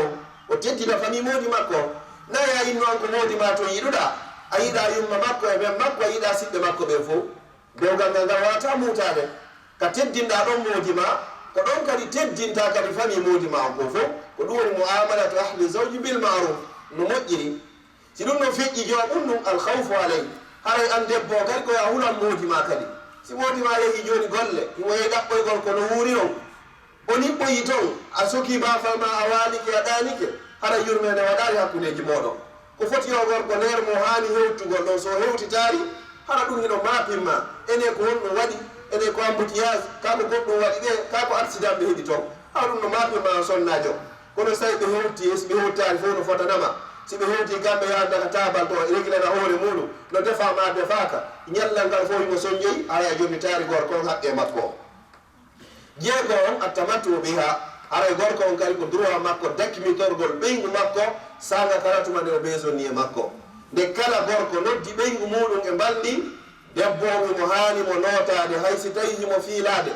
o teddina famille moodi makko na ya yinno an ko moodi ma to yiɗuɗa a yiɗa yumma makko e ɓen makko a yiɗa siɓɓe makko ɓen fof dewgal ngal ngal wata mutade ka teddinɗa ɗon moodi ma ko ɗon kadi teddinta kadi famille moodi ma on ko fof ko ɗum woni muamalatu ahli zawji bil maruf no moƴƴiri si ɗum no feƴƴi jowa ɗum ɗum alhawfu alay haray an debbo kadi koya hulan moodi ma kadi si moodi ma yeehi joni golle imo yehi ɗaɓɓoygol kono wuuri on on hiɓɓoyi toon a soki bafal ma a walike a ɗanike hara yurmede waɗari hakkudeji moɗon ko foti yo gorko nder mo hani hewtugol ɗon so hewtitari hara ɗum hiɗo mapinma ene ko honɗum waɗi ene ko embouteillage kako goɗɗum waɗi ɗe kako accident ɓe heeɗi toon hara ɗum no mapinma sonnajo kono so tawi ɓe hewti siɓe hewtari fof no fotanama siɓe hewti kamɓe yahadaka tabal to réglana hoore muɗum no defama defaka ñallal ngal fof himo soñƴoyi hara jonnitari gorko on haqqe makko o jeego on attamattu biha haray gorko on kadi ko droit makko dakmitorgol ɓeygu makko sanga karatumande o ɓeesonni e makko nde kala gorko noddi ɓeygu muɗum e mbalɗi debbo imo haani mo notade hay si tawi himo fiilade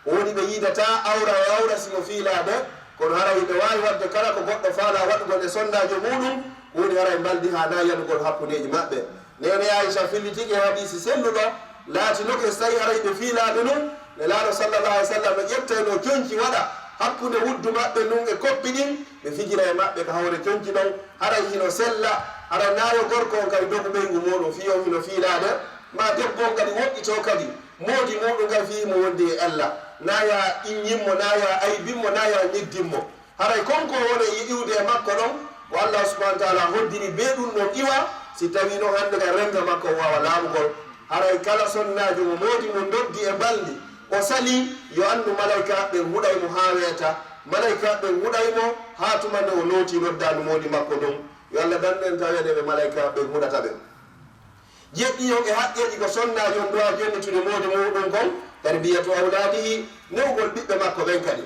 woni ɓe yiidata awra e awra simo fiilade kono hara yimɓe wawi wadde kala ko goɗɗo faala waɗugol e sondajo muɗum woni hara e mbalɗi ha na yanugol hakkudeji maɓɓe nene Aisha fillitiki e hadisi selluɗo laatinoke so tawi hara yimɓe fiilade num nelaɗo sallallah alih w sallam no ƴetteno coñci waɗa hakkude wuddu maɓɓe nun e koppi ɗin ɓe fijira e maɓɓe ko hawre coñci ɗon haray hino sella hara nayo gorko on kadi dogu ɓeygu muɗum fiyo hino fiilade ma debbo on kadi woɗɗito kadi moodi muɗum kadi fihimo wondi e Allah naya iññimmo naya aybimmo naya ñeddimmo haray konko woni yiɗiwde e makko ɗon ko Allah subhanahu wa ta'ala hoddiri be ɗum ɗo iwa si tawi no hande ka renga makko wawa laamugol haray kala sonnajo mo moodi mo doggi e balɗi o sali yo andu malaika ɓen huɗaymo ha weeta malaika ɓen huɗaymo ha tumande o looti noddandu moodi makko ɗum yo Allah danɗen tawede ɓe malaika ɓen huɗata ɓen jeɗɗiyon e haqqeji ko sonnajo on dowa jonnitude moodi muɗum kon tarbiyatu awladihi newgol ɓiɓɓe makko ɓen kadi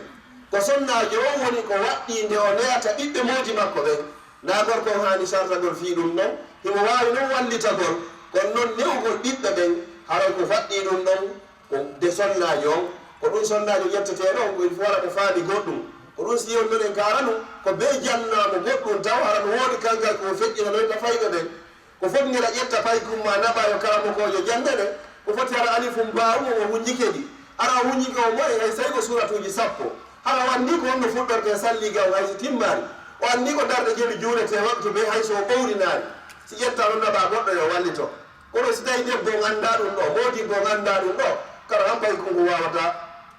ko sonnajo on woni ko waɗɗi nde o neyata ɓiɓɓe moodi makko ɓen na gorko hani sartagol fi ɗum ɗon himo wawi non wallitagol kono noon newgol ɓiɓɓe ɓen haray ko faɗɗi ɗum ɗon ko de sonnajo on ko ɗum sonnajo yettete ɗon ko il faut waɗa ko faami goɗɗum ko ɗum si yon non en karanu ko be jannamo goɗɗum taw hara no woodi kangal ko feƴƴina noyta fayɓe ɓen ko foti ngeɗa ƴetta pay kumma naɓa yo karamokojo jangene ko foti hara alifum mbawmo o hunji kedi ara hunjike o moye hay sawi ko suratuji 10 hara wandi ko honno fuɗɗorte salliga o hayso timmani o andi ko darde jeeɗi juulete waktu be hayso o ɓowrinani si ƴetta ɗon naɓa goɗɗo yo wallito kono si tawi debbo ganda ɗum ɗo modibbo ganda ɗum ɗo kara han pay konko wawata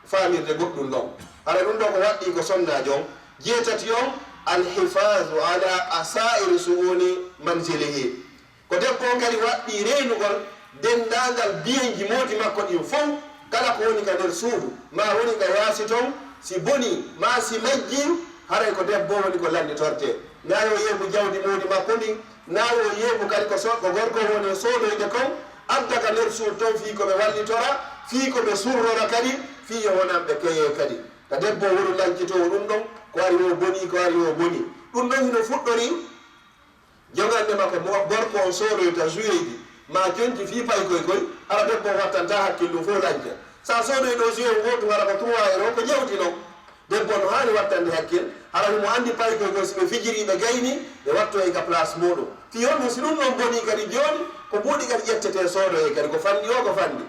famirde goɗɗum ɗon hara ɗum ɗo ko waɗɗi ko sonnajo on jeetati on alhifadu ala asairi suuni manzilihi ko debbo on kadi waɗɗi reynugol dendagal biyenji moodi makko ɗin fof kala ko woni ka nder suudu ma woni ka yaasi toon si boni ma si majji haray ko debbo woni ko landitorte nayo yeebu jawdi moodi makko ndin nayo yeebu kadi ko gorko woni soodoyde kon adda ka nder suudu toon fii koɓe wallitora fii koɓe surrora kadi fii yo wonanɓe keye kadi ka debbo woni lankitowo ɗum ɗon ko ari o boni ko ari o boni ɗum ɗon hino fuɗɗori jogande makko gorko on soodoyta joueji ma jonti fi pay koy ara debbo wattanta hakkillu fof lanke sa soodoy ɗo joué goto wara ko 3 euro ko jewti noon debbo no hani wattande hakkil hara mo andi pay koy so ɓe fijiri ɓe gayni ɓe watto e ka place muɗum fi on si ɗum ɗon boni kadi joni ko ɓuuɗi kadi ƴettete soodoye kadi ko fanndi o ko fanndi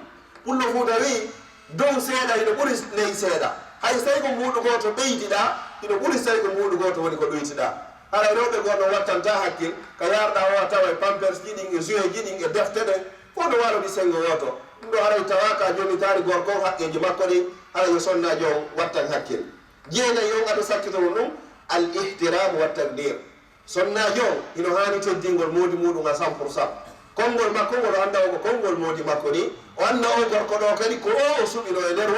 pullo fuuta wi dow seeɗa hino ɓuri ley seeɗa hay so tawi ko mbuuɗu goto ɓeydiɗa hino ɓuri so tawi ko mbuuɗu goto woni ko ɗoytiɗa hara rewɓe goɗɗo wattanta hakkil ka yarɗa o tawa e pampers ji ɗin e joué ji ɗin e defte ɗen fof no walodi sengo woto ɗum ɗo haray tawaka joni taari gorko haqqeji makko ɗin hara yo sonnajo on wattan hakkil jeenayi on aɗa sakkitoro ɗum al ihtiramu wa taqdir sonnajo on hino hani teddingol moodi muɗum a 100% konngol makko ngol anda o ko konngol moodi makko ni o anda o gorko ɗo kadi ko o suɓino e nder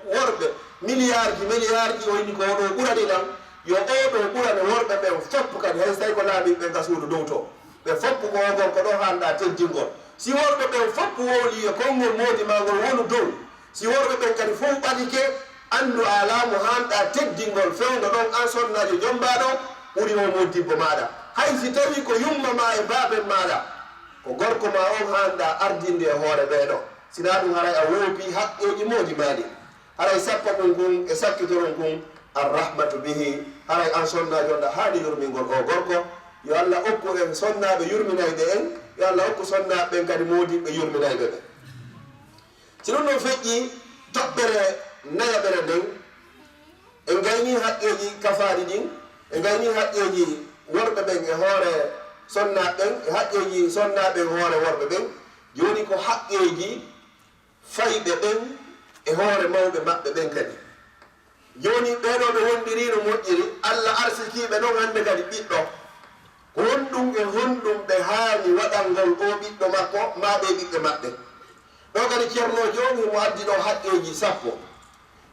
worɓe milliard ji o yini ko oɗo ɓurani ɗam yo oɗo ɓurane worɓe ɓen foppu kadi hay so tawi ko laaɓi ɓe gasuudu dow to ɓe foppu ko o gorko ɗo hanɗa teddingol si worɓe ɓen foppu wowli e konngol moodi ma ngol wonu dow si worɓe ɓen kadi fof ɓadike andu alamu hanɗa teddingol fewdo ɗon an sonnajo jombaɗo ɓuri o modibbo maɗa hay si tawi ko yumma ma e baben maɗa ko gorko ma on hanɗa ardinde e hoore ɓeɗo sina ɗum haray a woopi haqqeji moodi maɗi haray sappo ɗum kum e sakkitoron kum arrahmatu bihi haray an sonnajo ɗa haali yurmingol o gorko yo Allah okku en sonnaɓe yurminayɓe en yo Allah okku sonnaɓe ɓen kadi modiɓe yurminayɓe ɓe si ɗum ɗon feƴƴi toɓɓere nayaɓere nden en gayni haqqeji kafaɗi ɗin en gayni haqqeji worɓe ɓen e hoore sonnaɓen e haqqeji sonnaɓen hoore worɓe ɓen joni ko haqqeji fayɓe ɓen e hoore mawɓe maɓɓe ɓen kadi joni ɓeɗo ɓe wondirino moƴƴiri Allah arsikiɓe ɗon hande kadi ɓiɗɗo ko honɗum e honɗum ɓe haani waɗalngol o ɓiɗɗo makko ma ɓe ɓiɓɓe maɓɓe ɗo kadi ceerno joni mo addi ɗo haqqeji 10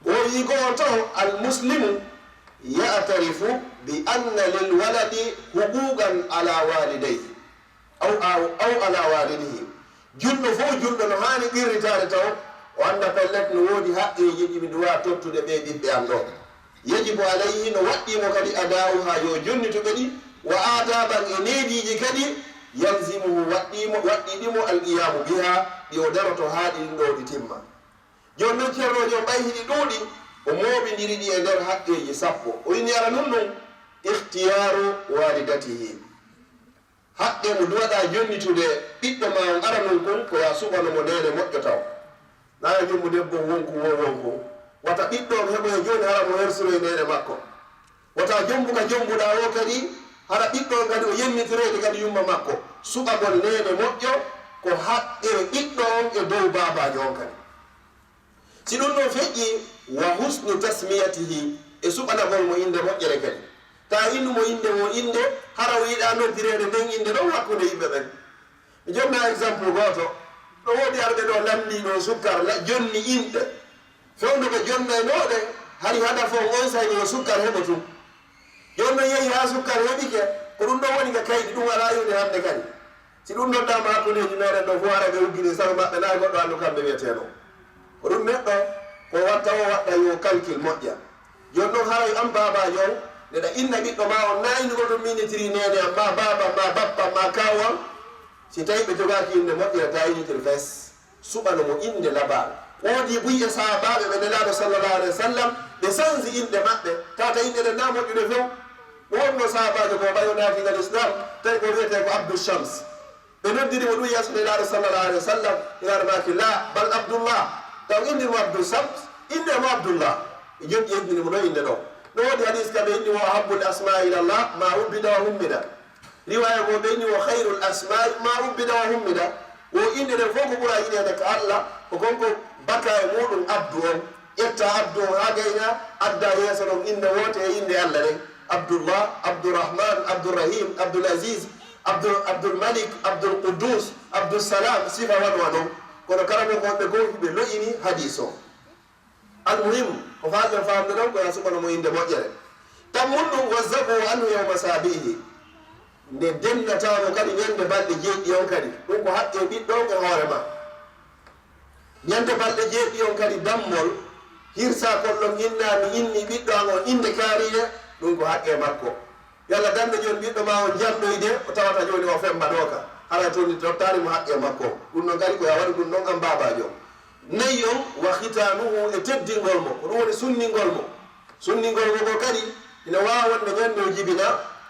o wi goo to almuslimu ya'tarifu bi anna lilwaladi huquqan ala walidayhi aw ala walidihi julɗo fof julɗo no hani ɓirritade taw o anda pellet no woodi haqqeji ɗi mi duwa tottude ɓe ɓiɓɓe am ɗo yajibu alayhi no waɗɗimo kadi adawu ha yo jonnituɓe ɗi wa adaban e neediji kadi yalzimuhu waɗɗiɗimo alqiyamu biha ɗi o daroto ha ɗin ɗo ɗi timma joni noon ceernojo ɓayhiɗi ɗuuɗi o mooɓidiri ɗi e nder haqqeji 10 o inni ara nun ɗum ihtiyaru walidatihi haqqe mo duwaɗa jonnitude ɓiɗɗo ma on ara nun kon ko ya suɓanomo nene moƴƴo taw nana jommu debbo wonku wonku wata ɓiɗɗo on heɓoye joni hara mo hersiro e nene makko wata jombu ka jombuɗa o kadi hara ɓiɗɗo on kadi o yemmitirede kadi yumma makko suɓagol nene moƴƴo ko haqqe ɓiɗɗo on e dow babajo on kadi si ɗum ɗon feƴƴi wa husnu tasmiyatihi e suɓanagol mo inde moƴƴere kadi ta innumo inde wo inde hara o yiɗa noddirede nden inde ɗon hakkude yimɓe ɓen. mi jomna exemple goto ɗo woodi arɓe ɗo lamdiɗo sukkar jonni inɗe fewndo ɓe jonnaynoɗe hari hada fo on sayni o sukkar heɓo tum jonno yehi ha sukkar heɓike ko ɗum ɗon woni ga kayɗi ɗum ala yewde hande kadi si ɗum noddama hakkudeji meɗen ɗo fo ara ɓe uggini sago maɓɓe na goɗɗo andu kamɓe wiyeteno ko ɗum neɗɗo ko watta o waɗɗa yo calcul moƴƴa joni noon haray an babajo on neɗa inna ɓiɗɗo ma on naynigo ɗum minitiri nene am ma baba ma bappa ma kawon si tawi ɓe jogaki inde moƴƴira ta yinitir fes suɓano mo inde labal woodi buy e sahabaɓe ɓe nelaɗo sallallah alih wa sallam ɓe sansi inde maɓɓe tata inde ɗe na moƴƴude few wonno sahabajo ko ɓayo natingal islam tawi ko wiyete ko abdou shams ɓe noddirimo ɗum yeeso nelaɗo sallallah alih wa sallam iraɗo maki la bal abdoullah taw indimo abdou shams indemo abdoullah e joɗɗi yeddinimo ɗo inde ɗo no woodi hadis kam ɓe inni wo habbul asma ilallah ma ubbida wa hummida riwaya go ɓe inni wo hayrul asmai ma ubbida wa hummida wo inde ɗen fof ko ɓuura yiɗede ko allah ko konko baka e muɗum abdu on ƴetta abdu on ha gayna adda yeeso ɗon inde wote e inde allah ɗen abdoullah abdourahman abdourahim abdoul asis abdoul malik abdoul quddus abdoul salam sifa wanwa ɗon kono kala mo gonɓe goo hiɓe loƴini hadis o almuhim ko falɗen famde ɗon koya suɓano mo inde moƴƴere tammun ɗum wazzabu anhu yawma sabihi nde dennatamo kadi ñande balɗe jeeɗɗi on kadi ɗum ko haqqe ɓiɗɗon e hoorema ñande balɗe jeeɗɗi on kadi dammol hirsa kollon innami inni ɓiɗɗo an on inde kaariɗe ɗum ko haqqe makko yalla dande joni ɓiɗɗo ma on jamɗoyde o tawata joni o femba ɗo ka hara toni tottarimo haqqe makko ɗum noon kadi koya waɗi ɗum ɗon an babajo nayi on wa hitanuhu e teddingol mo ko ɗum woni sunningol mo ko kadi ina wawa wonde ñande o jibina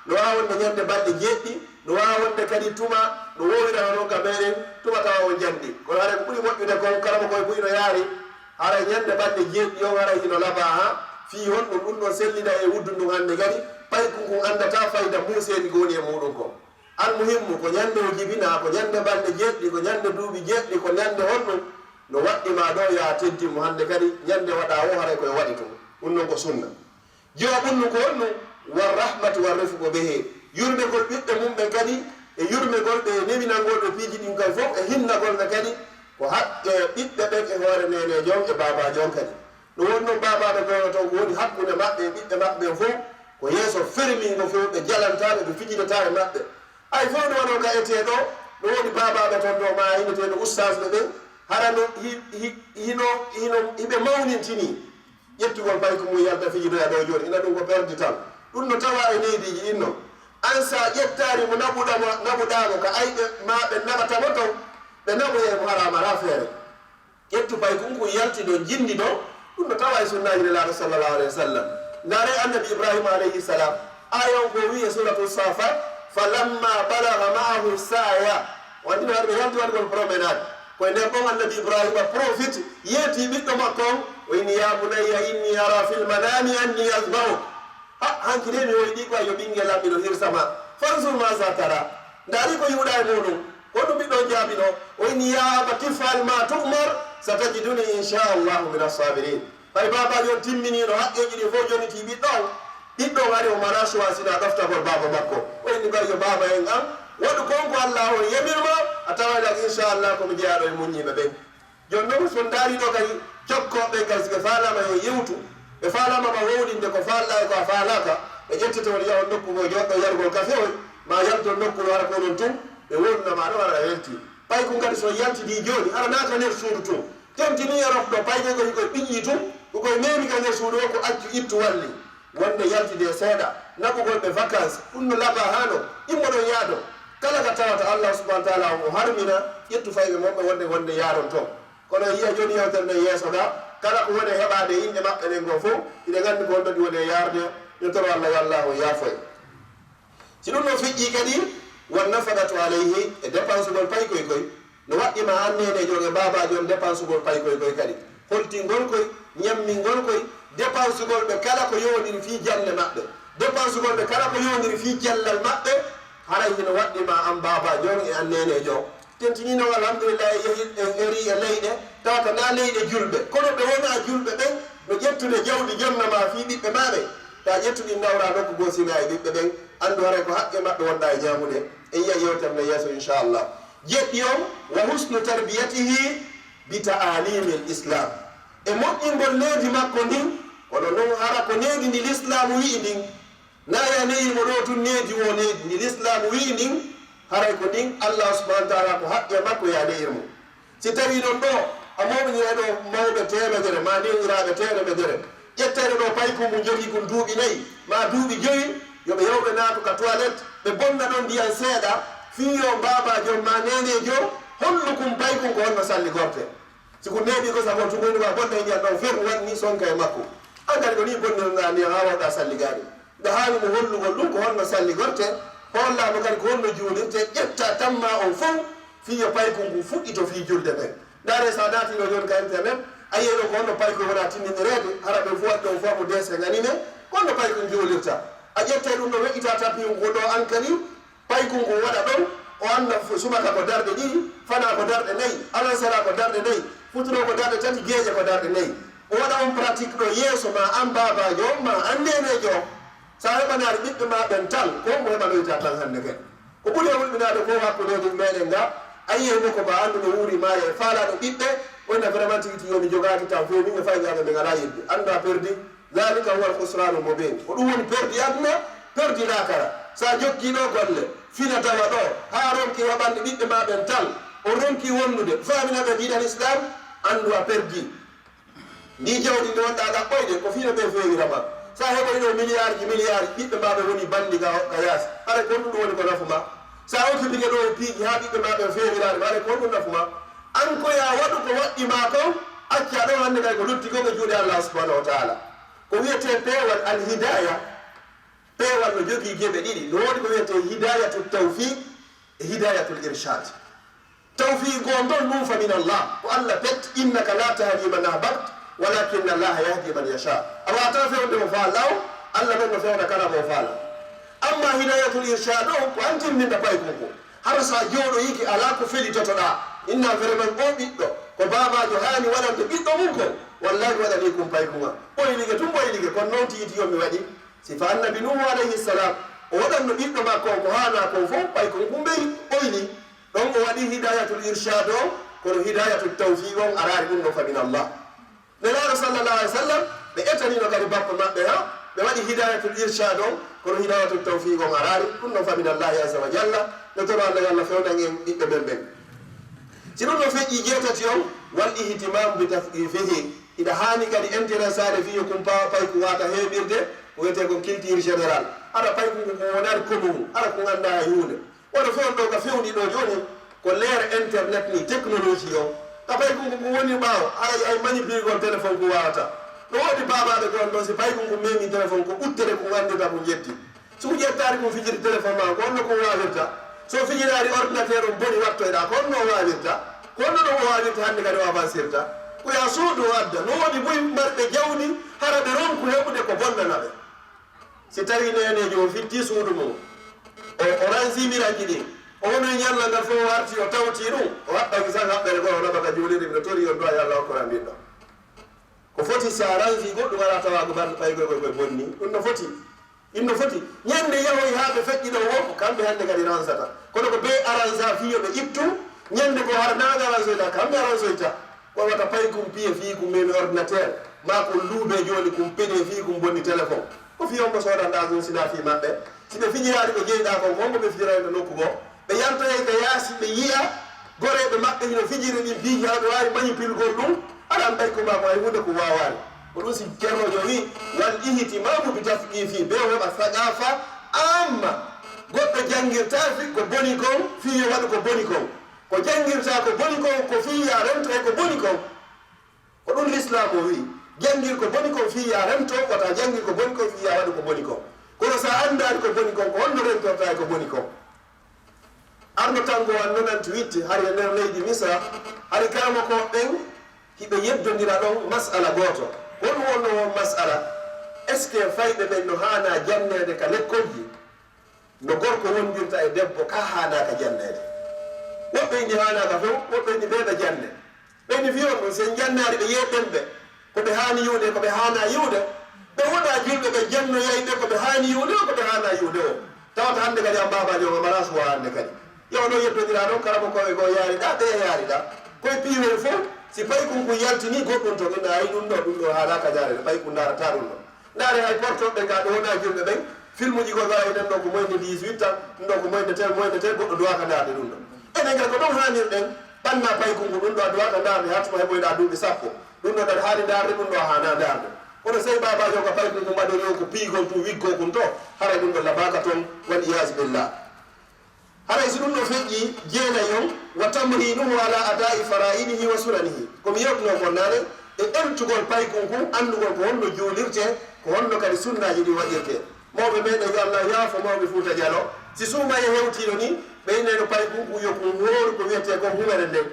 no wawa wonde ñande balɗe jeeɗɗi no wawa wonde kadi tuma no wowirana noon ka meɗen tuma tawa o jandi kono haɗa ko ɓuuri moƴƴude kon kalama koye ɓuyno yaari haray ñande balɗe jeeɗɗi on haray hino laaɓa ha fi hon ɗum ɗon sellida e wuddu ndun hande kadi ɓay kunkun andata fayida museedi ko woni e muɗum ko almuhimmu ko ñande o jibina ko ñande balɗe jeeɗɗi ko ñande duuɓi jeeɗɗi ko ñande honɗum no waɗɗima ɗo ya teddimo hande kadi ñande waɗa o haray koye waɗi tum ɗum noon ko sunna joɓunnu ko honɗum war rahmatu war refugo ɓehe yurmegol ɓiɓɓe mumɓe kadi e yurmegol ɓe newinangol ɓe piiji ɗin kay fof e hinnagol ɓe kadi ko haqqe ɓiɓɓe ɓen e hoore nenejo on e babajo on kadi ɗum woni noon babaɓe ɓewo ton ko woni hakkude maɓɓe e ɓiɓɓe maɓɓe fof ko yeeso fermingo few ɓe jalantaɓe ɓe fijidata e maɓɓe ay fof nde waɗo ka eteɗo no woni babaɓe ton ɗo ma hineteɗo ustasɓe ɓen hara no hiɓe mawnintini ƴettugol pay ko mum yalta fijidoya ɗo joni ina ɗum ko perdi tan ɗum no tawa e leydiji ɗin noon an sa ƴettari mo naɓuɗamo ka ayɓe ma ɓe naɓatamo ton ɓe naɓoyemo harama ha feere ƴettu pay ko ko yalti ɗo jindi ɗo ɗum no tawa e sunnaji nelaɗo sallllahu alayhi wa sallam ndare annabi ibrahima alayhi salam ayon ko wiye suratu safat falamma balaga maahu saya wandino haɗ ɓe yalti waɗgol promenade koye nder ɗon annabi ibrahima profite yeeti ɓiɗɗo makko on o inni ya bunayya inni ara fil manami anni asbauk hanki de mi woyɗi ko yo ɓinguel am miɗo hirsama fansur ma sa tara ndaari ko yiwɗa e muɗum ko ɗum ɓiɗɗo jaabino o inni ya aba tifal ma tumar satajiduni inchallahu min assabirin hay babaji on timminino haqqeji ɗi fof joni ti ɓiɗɗo wari o mara choisina ɗoftagol baba makko o inni gay yo baba en am waɗu konko allah on yamirma a tawaɗak inchallah komi jeeyaɗo e muññiɓe ɓen joni noon so daariɗo kay jokkoɓe kay sike falama yo yewtu ɓe falama ma wowlinde ko falɗa e ko a falaka ɓe ƴettete won yaha nokkugo joɗɗo yargol kafe o ma yalto nokkulo wara konon tun ɓe wonnama ɗo wara welti pay ko kadi so yaltidi joni ara naka nder suudu tun temtini yarofɗo payde ko koye ɓiƴƴi tun kokoye memi ka nder suudu o ko accu ittu walli wonde yaltide seeɗa naɓugol ɓe vacance ɗum no laaɓa hano immoɗon yaado kala ka tawata allah subahana taala o harmina ƴettu fayɓe moɓɓe wonde yaron toon kono yiya joni yewtere nden yeeso ga kala ko woni heɓade inde maɓɓe ɗen go fof ine gandi ko honɗoɗi woni e yarde yotoro allah wallahu yaafoy si ɗum no fiƴƴi kadi won nafagatu alayhi e dépensegol pay koy no waɗɗima annene joge babaji on dépensegol pay koy kadi holtingol koy ñammingol koy dépensegol ɓe kala ko yowdiri fi jalle maɓɓe dépensegol ɓe kala ko yowdiri fi jallal maɓɓe haray hino waɗɗima an baba jon e annene jo tentinino alhamdulillah yehi en eri e leyɗe tawata na leyɗe julɓe kono ɓe wona julɓe ɓen no ƴettude jawdi jonnama fi ɓiɓɓe maɓe ta ƴettuɗi nawra nokku goo sina e ɓiɓɓe ɓen anndu hara ko haqqe maɓɓe wonɗa e ñamude en yiya yewtere nde yeeso inchallah jeɗɗi on wa husnu tarbiyatihi bi ta'alimi l islam e moƴƴingol needi makko ndin kono noon hara ko needi ndi l'islamu wi'i ndin naya neyimo ɗo tun needi wo needi ndi l'islamu wi'i ndin haray ko ndin allah subahana taala ko haqqe makko ya neyirmo si tawi noon ɗo a moɓinireɗo mawɓe temedere ma newiraɓe temedere ƴettere ɗo paykumu jogii ko duuɓi nayyi ma duuɓi joyi yoɓe yewɓe naatu ka toilette ɓe bonna ɗon ndiyan seeɗa fiyo babajo ma nenejo hollukum paykum ko honno salli gorte siko neeɓi ko sago tugoyni ma bonna e ndiyan ɗon fer wanni sonka e makko an kadi ko ni bonnirɗa ndiyan ha wawɗa salligaɗi nde haani mo hollugol ɗum ko honno salli gorte hollama kadi ko honno juulirte ƴetta tamma on fof fiyo paykum ngu fuɗɗi to fi julde ɓen ndaare sa naatino joni ka internet a yeyno ko honno payko wona tinniɗereede hara ɓe fuwat ɗon fof mo dese ganime ko honno payko juulirta a ƴette ɗum no weƴƴita tappi ko ɗo an kadi payko ngu waɗa ɗon o anna subaka ko darɗe ɗiɗi fana ko darɗe nayyi alansara ko darɗe nayyi futuno ko darɗe tati geeƴe ko darɗe nayyi o waɗa on pratique ɗo yeeso ma an babajo ma an nenejo sa heɓanaade ɓiɓɓe ma ɓen tan ko mo heɓanoyta tan hannde ken ko ɓuri e wulɓinaade fof hakkudeji meɗen nga ayyeyno ko ba anndu no wuuri maayo e faalaɗo ɓiɓɓe wonna vraiment tigi yomi jogaaki tan few min e faygaɓe ɓe ngala yidde annda perdi dalika huwa alhusranu mobin ko ɗum woni perdi aduna perdi lakara sa jokkiɗo golle fina tawa ɗo ha ronki waɓande ɓiɓɓe ma ɓen tan o ronki wonnude famina ɓe jiiɗan islam anndu a perdi ndi jawdi ndi wonɗa ɗaɓɓoyde ko fina ɓe fewirama sa heɓoyno milliard ji ɓiɓɓe ma ɓe woni bandi ga yaas hara ko ɗum woni ko nafuma sa okkitike ɗo e piiji ha ɓiɓɓe ma ɓe fewirade hara ko ɗum nafuma an koya waɗu ko waɗɗima ko acca ɗo hannde kay ko lutti ko ɓe juuɗe allah subahanahu wa taala ko wiyete peewal alhidaya peewal no jogii geɓe ɗiɗi no woodi ko wiyete hidayatul tawfiq e hidayatul irshad tawfiq on ɗon nuufa min allah ko allah pet innaka la tahdi man ahbabt walakinna allaha yahdi man yasha a wata fewde mo faala o allah ɗon no fewna kala mo faala amma hidayatul irshad o ko an timminta paykum ko hara sa jooɗo yiki ala ko felitotoɗa inna vraiment o ɓiɗɗo ko babajo hani waɗante ɓiɗɗo mum ko wallahi waɗani kum paykuma ɓoylige tum ɓoylige kono noon tiyiti yomi waɗi sifa annabi nuhu alayhi salam o waɗanno ɓiɗɗo makko ko hana ko fof paykum kum ɓeyi ɓoyni ɗon o waɗi hidayatul irshad o kono hidayatul tawfiq on arari ɗum ɗo fa min allah nelaɗo sallallah alih w sallam ɓe etanino kadi bappa maɓɓe ha ɓe waɗi hidayatul irshad o kono hidayatul tawfiq on arari ɗum ɗo fa min allahi azza wa jalla no tono allah allah fewnan en ɓiɓɓe ɓen ɓen si ɗum no feƴƴi jeetati on wal ihtimam bi tafqifihi ina haani kadi intéressade fiyo kum payku wata heɓirde ko wiyete ko culture général aɗa payku ko wonani commune aɗa ko ganda e hunde woto fewn ɗo ka fewɗi ɗo joni ko l'ère internet ni technologie o ka payku ko woni ɓaawo aɗa ay manipulgol téléphone ko wawata no woodi babaɓe gon ɗon si payku ko memi téléphone ko ɓuttere ko gandita ko jetti soko ƴettari ko fijiri téléphone ma ko honno ko wawirta so fijirari ordinateur o boni wattoyɗa ko honno wawirta ko honno ɗo o wawirta hannde kadi o avancirta koya suudu o adda no woodi boyi marɓe jawdi hara ɓe ronku heɓude ko bonnanaɓe si tawi nenejo o fitti suudu mum o ransimiranki ɗi o wono ñalla ngal fof o warti o tawti ɗum o haɓɓaki san haɓɓere goo o naɓaka juuliri mino tori on ɗo a yallah hokkora mbiɗɗo ko foti sa ransi goɗɗum ara tawago ɓarɗo ɓaygoy koye bonni ɗum no foti inno foti ñande yahoy ha ɓe feƴƴino wonko kamɓe hannde kadi ransata kono ko be aransa fiyo ɓe ittu ñande ko har naga aransoyta kamɓe aransoyta ko wata pay kum piye fi kum memi ordinateur ma ko luuɓe joni kum peɗe fi kum bonni téléphone ko fi on ko sodanɗa ɗum sina fi maɓɓe si ɓe fijirani ko jeyɗa kon konko ɓe fijirani nokku go ɓe yantoye ko yaasi ɓe yiya goreɓe maɓɓe hino fijiri ɗin piiji ha ɓe wawi manipulgol ɗum aɗan ɓay ko ma ko ay hunde ko wawani ko ɗum si ceernojo wi wal ihtimamu bi tafqifi ɓe o heɓa saqafa amma goɗɗo jangirtafi ko boni kon fiyo waɗu ko boni kon ko jangirta ko boni kon ko fiya rento e ko boni kon ko ɗum l'islam o wi jangir ko boni kon fiya rento wata jangir ko boni kon fiya waɗu ko boni kon kono sa andani ko boni kon ko honno rentorta e ko boni kon arno tango wan nonanti witti har e nder leydi misra hari kama ko ɓen hiɓe yeddodira ɗon masala goto won wonno won masala est ce que fayɓe ɓen no hana jannede ka lekkolji no gorko wondirta e debbo ka hanaka jannede woɓɓe indi hanaka few woɓɓe indi ɓeɓe jande ɓeni fiyon ɗum sen jannari ɓe yeɓɓen ɓe koɓe hani yiwde koɓe hana yiwde ɓe wona julɓe ɓe jannoyayɓe koɓe haani yiwde o koɓe haana yiwde o tawata hannde kadi an babajo mara suwa hannde kadi yewno yettodira ɗon karama koɓe go yaariɗa ɓe yaariɗa koye piiwel fof si payi kum ko yaltini goɗɗum to ina ayi ɗum ɗo haalaka jarede payi kum darata ɗum ɗo ndaare hay portoɓe ga ɗo wona julɓe ɓen film uji ko gara enen ɗo ko moyde 18 tan ɗum ɗo ko moyde tel goɗɗo duwaka darde ɗum ɗo enen kadi ko ɗum hanirɗen ɓanna payi kumko ɗum ɗo a duwaka darde hattuma heɓoyɗa duuɓi sappo ɗum ɗo ɗaɗa haali darde ɗum ɗo a hana darde kono sey babajo ko payi kumko mbaɗori o ko piigol tum wiggo kum to haray ɗum ɗo labaka toon wal iyas billah haray so ɗum ɗo feƴƴi jeenayon wa tamrinuhu ala adai fara'idihi wa sunanihi komi yewtuno gonnane e ɓertugol payi kumku andugol ko honno juulirte ko honno kadi sunnaji ɗi waɗirte mawɓe meɗen yo allah yaafo mawɓe Fuuta Dialo si suumaye hewtino ni ɓeyneno payi kumku yo kum hooru ko wiyete ko humere nden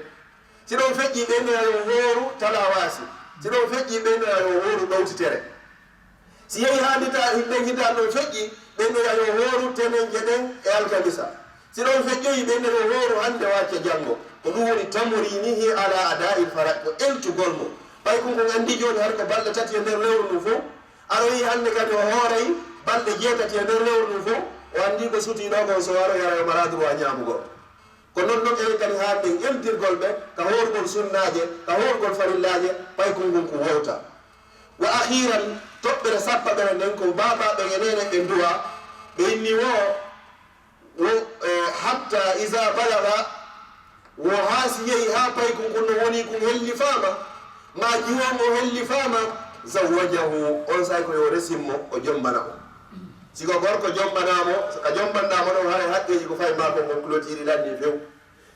si ɗon feƴƴi ɓeynena yo hooru tala waasi si ɗon feƴƴi ɓeynena yo hooru ɗowtitere si yehi haadita nden hitan ɗon feƴƴi ɓeynena yo hooru tenen jeɗen e alkamisa si ɗon feƴƴoyi ɓeyne yo hooru hannde wacce janngo ko ɗum woni tamrinihi ala adai fara ko eltugol mo ɓay ko kon anndi jooni har ko balɗe tati e nder lewru ndu fof aɗa yi hannde kadi o hooray balɗe jeetati e nder lewru ndu fof o anndi ko sutiɗo kon so waro yara yo maradru wa ñaamugol ko noon ɗon enen kadi haalden eltirgol ɓe ka hoorgol sunnaje ka hoorgol farillaje ɓay ko ngun ko wowta wa ahiran toɓɓere sappa ɓere nden ko babaɓe enene ɓe nduwa ɓe inni wo hatta isa balaga wo haasi yehi ha pay ko gonno woni ko helli fama ma jiwon o helli fama zawwajahu on say ko yo resimmo o jombana o siko gorko jombanamo ka jombandamo ɗon haray haqqeji ko fay ma ko on clôtiri lanni few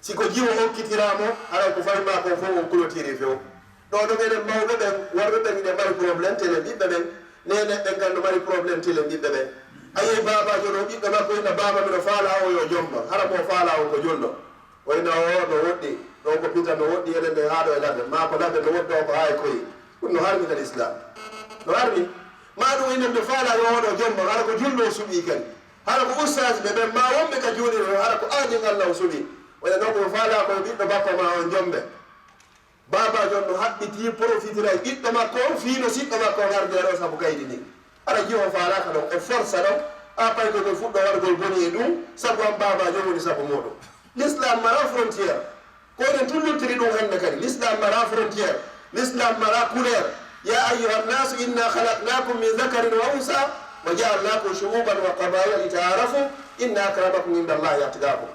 siko jiwo hokkitiramo haray ko fay ma ko fof on clôtiri few ɗo ɗo ɓeɗen mawɓe ɓen worɓe ɓen ɓe mari probléme tele ɓiɓɓe ɓen nene ɓen gandu mari probléme tele ɓiɓɓe ɓen ayi babajo ɗo ɓiɓɓe makko ina baba miɗo faala o yo jomba hara mo faala o ko julɗo o ina o no woɗɗi ɗo ko pita no woɗɗi eɗen ɓe haaɗo e ladde ma ko ladde no woɗɗo ko haye koyi ɗum no harmi kadi islam no harmi ma ɗum inen ɓe faala yo oɗo jomba hara ko julɗo o suuɓi kadi hara ko ustage ɓe ɓen ma wonɓe ka juuɗiro hara ko aadin allah o suuɓi oya noon ko faala koye ɓiɗɗo bappa ma on jombe babajo on no haɓɓiti profitira e ɓiɗɗo makko on fiino siɗɗo makko on harde ɗo saabu kaydi ni aɗa jiwo falaka ɗon e force ɗon a pay koɓe fuɗɗo wargol boni e ɗum sabu an babajo woni sabu muɗum l'islam mara frontiére ko eɗen tullirtiri ɗum hande kadi l'islam mara frontiére l'islam mara couleur ya ayuha nnasu inna halaknakum min dakarin wa unsa wa jaalnakum shuuban wa qabaila litaarafu inna akramakum inda allahi atqakum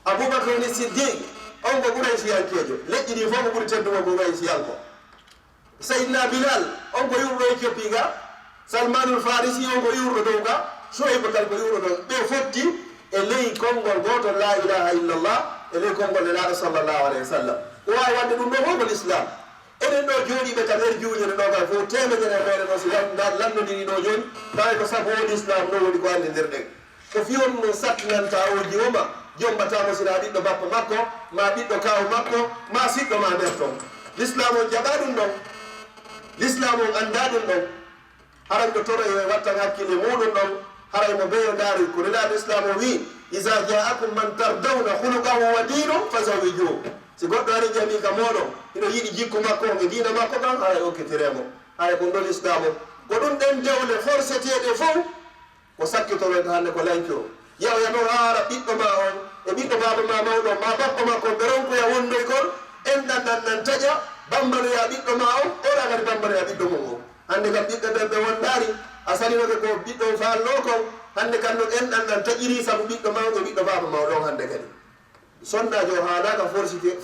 aboubacre ni siddiq on ko ɓuuray siyankejo leƴƴi ɗi fof ko ɓuuri teddugo ko ɓuray siyanko sayidna bilal on ko yurɗo éthiopie ga salmanul farisi on ko yurɗo dow ga soyba kadi ko yurɗo dow ɓe fotti e ley konngol gotol la ilaha illallah e ley konngol nelaɗo sallllahu alayhi wa sallam o wawi wadde ɗum ɗo fof ko l'islam eɗen ɗo jooɗiɓe ka nder juuñene ɗo kay fof temedere meɗen o si landodiri ɗo joni tawi ko sabu woni islam ɗo woni ko andidirɗen ko fiyon no sattinanta o jiwoma jombatamo sina ɓiɗɗo bappa makko ma ɓiɗɗo kaw makko ma siɗɗo ma nder toon l'islam on jaɓa ɗum ɗon l'islam on anda ɗum ɗon haray ɗo toro e wattan hakkille muɗum ɗon haray mo beyo daari ko nelaɗo islam o wi isa jaakum man tardawna hulukahu wa dino fazawijuhu si goɗɗo ari jami ka moɗon ino yiɗi jikku makko e dina makko ɗon haray okkitiremo haray ko ɗon islam o ko ɗum ɗen dewle forceteɗe fof ko sakkitoroɗe hande ko lanciro yawyano haara ɓiɗɗo ma on e ɓiɗɗo baba ma mawɗo ma bappa makko ɓe ronkoya wondoygol en ɗanɗan taƴa bambanoya ɓiɗɗo ma on oɗa kadi bambanoya ɓiɗɗo mum o hande kam ɓiɓɓe ɓen ɓe wondari a salinoɓe ko ɓiɗɗo falno kon hande kam ɗon en ɗanɗan taƴiri saabu ɓiɗɗo ma on e ɓiɗɗo baba mawɗon hande kadi sondage o haalaka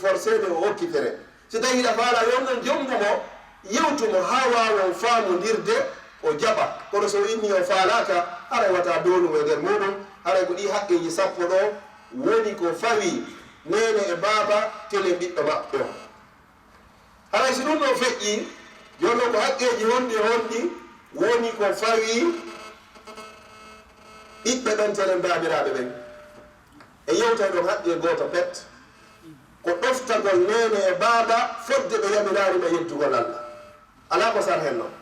forcéde o hokkitere si tawi hiɗa faala yon non jombumo yewtumo ha wawa faamodirde o jaɓa kono so inni o faalaka haray wata downumo e nder muɗum haray ko ɗi haqqeji sappo ɗo woni ko fawi nene e baba tele ɓiɗɗo maɓɓe o haray so ɗum ɗo feƴƴi jonno ko haqqeji honɗi woni ko fawi ɓiɓɓe ɓen telen babiraɓe ɓen e yewtay ɗon haqqe goto pet ko ɗoftagol nene e baba fodde ɓe yamirarima yeddugol allah ala ko sar hen noon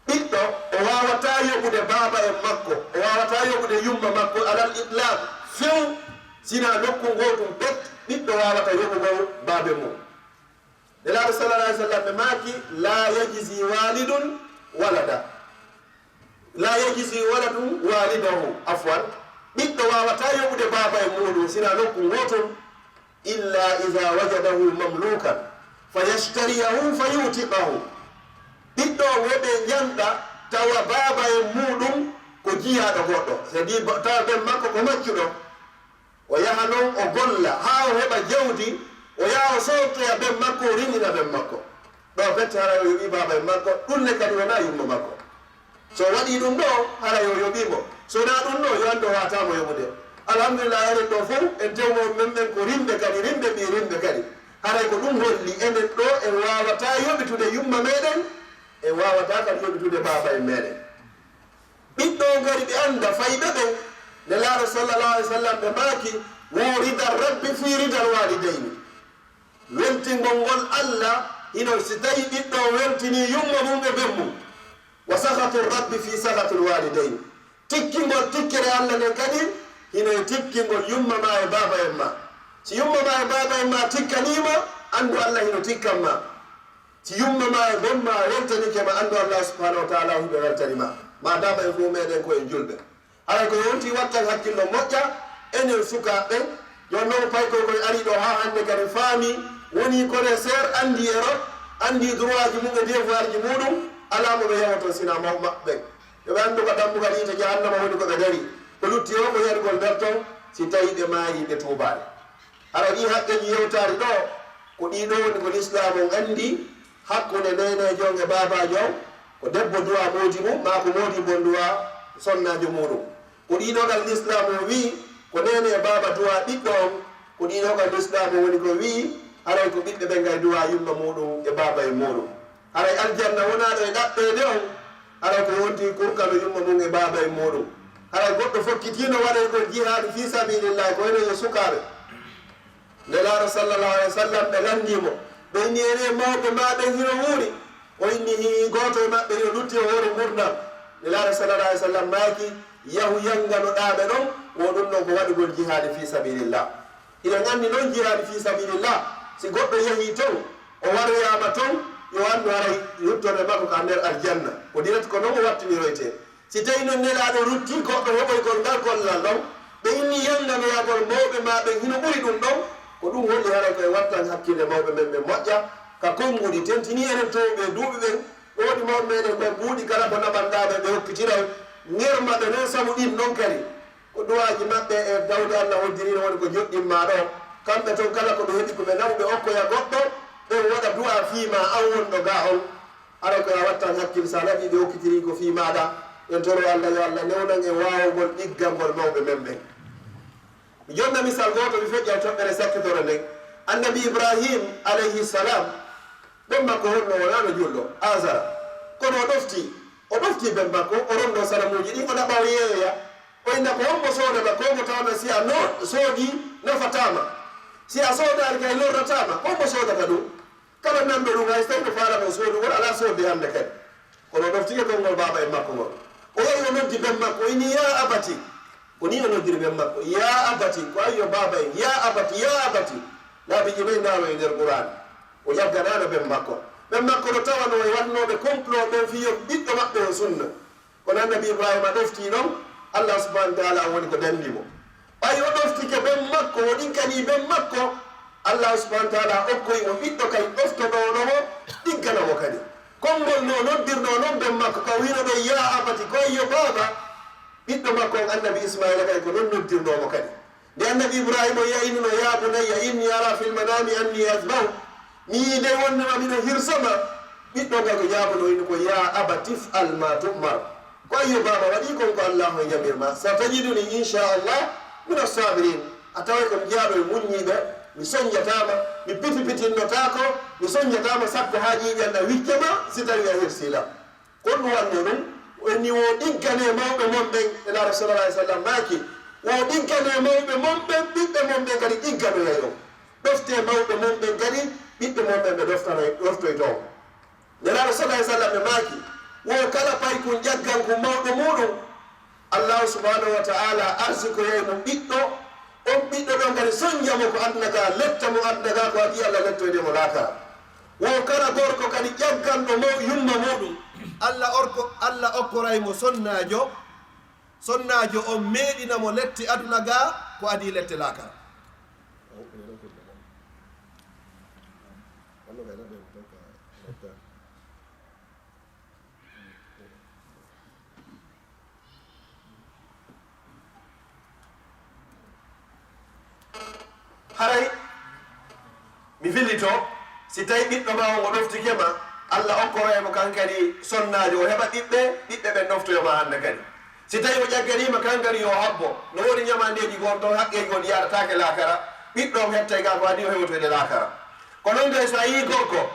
ɓiɗɗo o wawata yoɓude baba en makko o wawata yoɓude yumma makko alal itlaq few sina nokku gotum pet ɓiɗɗo wawata yoɓugol babe mum nelaɗo sallallah alih w sallam ɓe maaki la yajzi walidun walada la yajzi waladun walidahu afwan ɓiɗɗo wawata yoɓude baba e muɗum sina nokku goton illa ida wajadahu mamlukan fayashtariyahu fayutiqahu ɓiɗɗo woɓe janɗa tawa baba e muɗum ko jiyaɗo goɗɗo c'est-à-dire tawa ɓen makko ko maccuɗo o yaha noon o golla ha o heɓa jawdi o yaha o sowtoya ɓen makko o rinina ɓen makko ɗo fette hara yo yoɓi baba e makko ɗum ne kadi wona yummo makko so waɗi ɗum ɗo hara yo yoɓimo sona ɗum ɗo yo ande o watamo yoɓude alhamdulillah enen ɗo fof en tewmo men ɓen ko rimɓe kadi rimɓe ɓi rimɓe kadi haray ko ɗum holli enen ɗo en wawata yoɓitude yumma meɗen en wawata kadi yoɓitude baba en meɗen ɓiɗɗo gari ɓe anda fayɓe ɓen ne laaɗo sallallah alih w sallam ɓe maaki wo ridal rabbi fi ridal walidayni weltingol ngol allah hino si tawi ɓiɗɗo weltini yumma mum e ɓen mum wa sahatu rabbi fi sahatu lwalidayni tikkingol tikkere allah nden kadi hino tikkingol yumma ma e baba en ma si yumma ma e baba en ma tikkanima andu allah hino tikkanma si yumma ma e ɓen ma weltanike ma andu allah subhanahu wa taala hiɓe weltanima madama en fo meɗen ko en julɓe haray ko yonti wattan hakkillo moƴƴa enen sukaɓe jon noon pay koy ari ɗo ha hande kadi faami woni connaisseur andi ero andi droit ji mum e devoir ji muɗum alamo ɓe yawato sina maw maɓɓe yoɓe andu ko dammugal yite jahannama woni koɓe dari ko lutti o ko yargol nder ton si tawi ɓe maayi ɓe tuubade hara ɗi haqqeji yewtari ɗo ko ɗiɗo woni ko l'islam on andi hakkude nenejo e babajo ko debbo duwa moodi mum ma ko moodi bon duwa sonnajo muɗum ko ɗiɗogal l'islam o wi ko nene e baba duwa ɓiɗɗo on ko ɗiɗogal l'islam o woni ko wi haray ko ɓiɓɓe ɓe ngay duwa yumma muɗum e baba e muɗum haray aljanna wonaɗo e ɗaɓɓede on haray ko wonti kurkano yumma mum e baba e muɗum haray goɗɗo fokkitino waɗay ko jihadu fi sabilillah ko ene yo sukaɓe nelaɗo sallallah alih w sallam ɓe landimo ɓe inni ene mawɓe maɓe hino wuuri o inni hi goto e maɓɓe yo lutti o hoore gurdam nelaɗo sallallah alih w sallam maaki yahu yanganoɗaɓe ɗon wo ɗum ɗon ko waɗugol jihadi fi sabilillah iɗen andi noon jihadi fi sabilillah si goɗɗo yeehi toon o waroyama toon yo andu haray ruttode makko ka nder aljanna ko dirati ko noon o wattiniroyte si tawi noon nelaɗo rutti goɗɗo heɓoygol ngal gollal ɗon ɓe inni yanganoyagol mawɓe maɓe hino ɓuuri ɗum ɗon ko ɗum holli haray koye wattan hakkille mawɓe men ɓe moƴƴa ka konngudi tentini enen toɓe duuɓi ɓen ɗowaɗi mawɓe meɗen ɓe ɓuuɗi kala ko naɓanɗaɓe ɓe hokkitira ngermaɓe noon sabu ɗin noon kadi ko duwaji maɓɓe e dawde allah hoddirino woni ko joɗɗinma ɗo kamɓe toon kala koɓe heeɓi koɓe nawɓe okkoya goɗɗo ɓen waɗa duwa fiima an wonɗo ga on ara koye a wattan hakkille sa naɓi ɓe hokkitiri ko fimaɗa en toro allah yo allah newnan e wawogol ɗiggalngol mawɓe men ɓen mi jonna misal goto mi feƴƴa toɓɓere sakkitoro nden annabi ibrahim alayhi salam ɓen makko honno wonano julɗo asara kono o ɗofti ɓen makko o rondo salamuji ɗi o ɗaɓa o yeeya o inna ko hommo sodata ko mo tawna si a soodi nafatama si a soodari kay lorratama hommo sodata ɗum kala nanɗo ɗum hay so tawi ko farano soodugol ala sodde hande kadi kono o ɗoftike konngol baba e makko ngol o yehi o noddi ɓen makko o inni ya abati ko ni o noddiri ɓen makko ya abati ko ayyo baba en ya abati laabi ƴiɓay ndano e nder qouran o yagganano ɓen makko ɗo tawano e wannoɓe complot ɓen fiyo ɓiɗɗo maɓɓe o sunna kono annabi ibrahima ɗofti noon allah subahanahu wa taala woni ko dandimo ɓay o ɗoftike ɓen makko o ɗinkani ɓen makko allah subahanahu wa taala okkoyimo ɓiɗɗo kay ɗoftoɗonomo ɗigganamo kadi konngol no noddirno noon ɓen makko ka wino ɗo ya abati ko yo baba ɓiɗɗo makko on annabi ismaila kay ko non noddirnomo kadi nde annabi ibrahima o yaynuno ya bunayya inni ara fil manami anni asbahu mi yiide wonnema mino hirsama ɓiɗɗo ngal ko jabuno ino ko ya abati f'al ma tumar ko ayyo baba waɗi kon ko allah o jamirma sa tajiduni inchallah min assabirin a taway komi jaaɗo e muññiɓe mi soñjatama mi pitipitinnotako mi soñjatama sakko ha ƴiƴanɗa wiccema si tawi a hirsila kon ɗum wanno ɗum ni wo ɗiggane mawɓe monɓen ela rasulallah alih sallam maaki wo ɗiggane mawɓe monɓen ɓiɓɓe monɓen kadi ɗigganoyay ɗon ɗofte mawɓe monɓen kadi ɓiɓɓe monɓen ɓe ɗoftoy toon nela rasulallah alih sallam ɓe maaki wo kala pay kun ƴaggan ko mawɗo muɗum allahu subhanahu wa taala arsikoyoy mo ɓiɗɗo on ɓiɗɗo ɗon kadi soñjamo ko aduna ga letta mo aduna ga ko adi allah lettoydemo laakara wo kala gorko kadi ƴagganɗo yumma muɗum allah okkoraymo sonnajo on meeɗinamo lette aduna ga ko adi lette lakara. haray mi fillito si tawi ɓiɗɗo ma o ɗoftikema allah okkoroyemo kankadi sonnajo o heɓa ɓiɓɓe ɓe noftoyoma hande kadi. si tawi o ƴagganima kankadi yo habbo no woni ñamandeji gon ton haqqeji gon yaɗatake lakara ɓiɗɗo o hettay ga ko adi o hewtoyde lakara. ko noon de so a yi gorko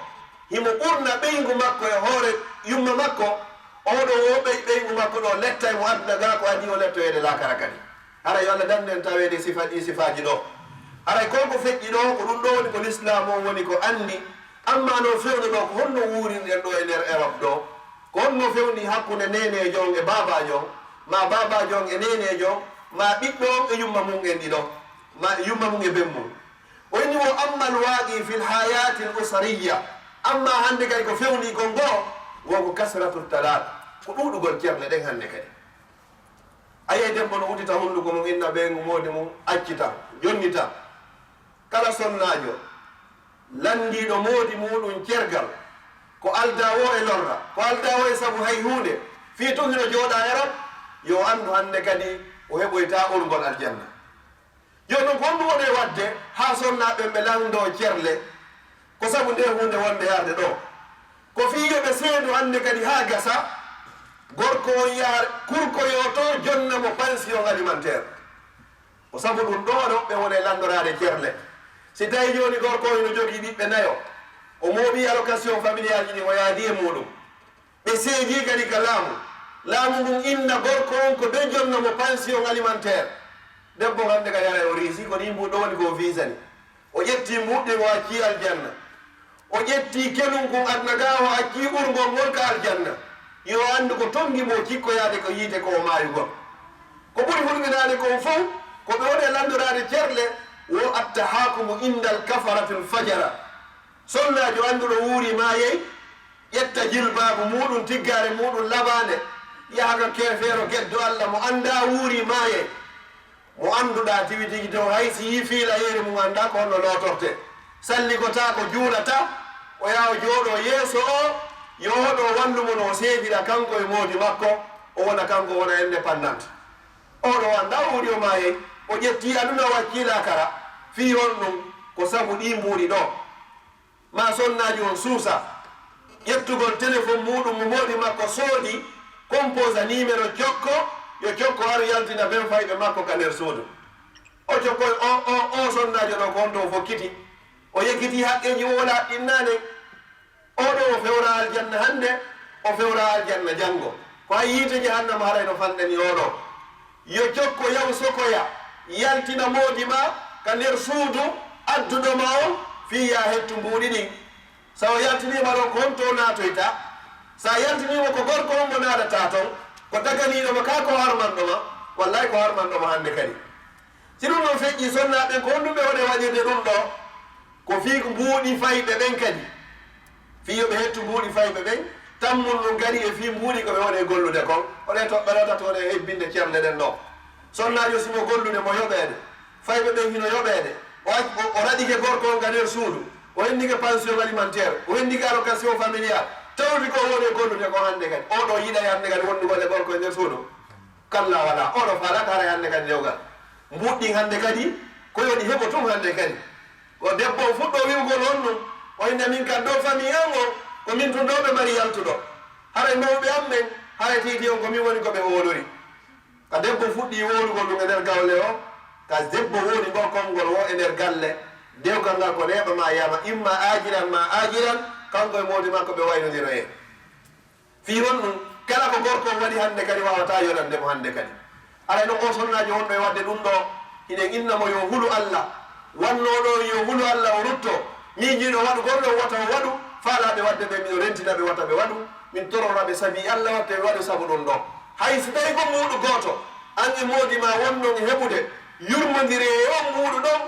himo ɓurna ɓeygu makko e hoore yumma makko oɗo o ɓeygu makko ɗo lettay mo aduna ga ko adi o lettoyede lakara kadi. haray yo allah danden tawede sifaji ɗo. haray konko feƴƴi ɗo ko ɗum ɗo woni ko l'islam o woni ko andi. amma no fewni ɗo ko honno wurinɗen ɗo e nder Europe ɗo ko honno fewni hakkude nenejo on e babajo on ma babajo on e nenejo on ma ɓiɗɗo on e yumma mum en ɗiɗo ma yumma mum e bemmum. o inni wo ammal waaqi fil hayati l usariya. amma hande kadi ko fewni kon goo woko kasratu talaq ko ɗuɗugol ceerle ɗen hande kadi. ayi debbo no wutita hunduko mum inna ɓeygu modi mum accita jonnita kala sonnajo landiɗo moodi muɗum cergal ko alda o e lorra ko alda o e saabu hay hunde fi tun hino jooɗa Europe yo andu hande kadi o heɓoyta urgol aljanna. joni noon ko honɗum woni wadde ha sonnaɓe ɓe lando cerle ko saabu nde hunde wonde yarde ɗo ko fi yoɓe seedo hande kadi ha gasa gorko on yaha kurkoyo to jonnamo pension alimentaire ko saabu ɗum ɗo ɓe woni landorade cerle. si tawi joni gorko ino jogui ɓiɓɓe nayo o mooɓi allocation familial ji ɗi o yaadi e muɗum ɓe seedi kadi ka laamu ngun inna gorko on ko ɓe jonnamo pension alimentaire. debbo hande kadi ara o riisi ko ni mbuɗo woni ko visani o ƴetti mbuɗɗe o acci aljanna o ƴetti kelum kum adna ga o acci ɓurgol ngol ka aljanna yo andu ko tongimo cikkoyade ko yiite ko o maayi gon. ko ɓuri hulminade kon fof ko ɓe woni landorade cerle wo attahakumu indal kafaratul fajara. sonnajo anduɗo wuuri mayey ƴetta jilbabu muɗum tiggare muɗum labande yahaga kefeero geddo allah mo anda wuuri mayey mo anduɗa tiwi tigi to hay si yi fiila yeeri mum anda ko honno lotorte salligota ko juulata o yaha jooɗo yeeso o yohoɗo wallumo no seedira kanko e moodi makko o wona kanko wona indépendante. oɗo anda wuuri o mayey o ƴetti aduna wakkila kara fi on ɗum ko sabu ɗi mbuuri ɗo ma sonnaji on suusa ƴettugol téléphone muɗum mo moodi makko soodi compose numéro jokko yo jokko haru yaltina ben fayɓe makko ka nder suudu o jokko o sonnajo ɗo ko on ɗo fokkiti o yeggiti haqqeji o wona ɗinnane oɗo o fewra aljanna hande o fewra aljanna janggo ko hay yiite jahannama harayno fanɗeni oɗo yo jokko yaw sokoya yaltina moodi ma ka nder suudu adduɗoma on fiya hettu mbuuɗi ɗin sa o yaltinima ɗon ko honto natoyta sa yaltinima ko gorko on mo naɗata toon ko daganiɗoma ka ko harmanɗoma wallay ko harmanɗoma hande kadi. si ɗum ɗon feƴƴi sonnaɓen ko honɗum ɓe wone waɗirde ɗum ɗo ko fi mbuuɗi fayɓe ɓen kadi fiyoɓe hettu mbuuɗi fayɓe ɓen tammum ɗum kadi e fi mbuuɗi koɓe wone gollude kon oɗe toɓɓe ɗotatone hebbinde cerle ɗen ɗo. sonnajo simo gollude mo yoɓede fayɓe ɓen hino yoɓede o raɗike gorko on ga nder suudu o hendike pension alimentaire o hendike allocation familial tawdi ko woni gollude ko hande kadi oɗo yiɗay hande kadi wondugol e gorko e nder suudu kalla wala oɗo falata hara hande kadi dewgal mbuɗɗin hande kadi koyoɗi heɓo tum hande kadi ko debbo fuɗɗo wiwgol on ɗum o inna min kan ɗo famille an o ko min tun ɗo ɓe mari yaltuɗo haray mawɓe ammen haray titi on komin woni koɓe wolori ka debbo fuɗɗi wolugol ɗum e nder gawle o ka debbo woni ngo konngol wo e nder galle dewgal ngal ko neɓama yama imma ajiran kanko e moodi makko ɓe waynodiro en fi hon ɗum kala ko gorko waɗi hande kadi wawata yonandemo hande kadi aray noon o sonnaji honɗo e wadde ɗum ɗo hiɗen innamo yo hulu allah wannoɗo yo hulu allah o rutto miijiɗo waɗu gonɗo wata o waɗu faalaɓe wadde ɓe miɗo rentinaɓe wata ɓe waɗu min tororaɓe saabi allah watte ɓe waɗu saabu ɗum ɗo hay so tawi ko muuɗu goto an e moodi ma wonnon heɓude yurmodiri e on mbuuɗu ɗon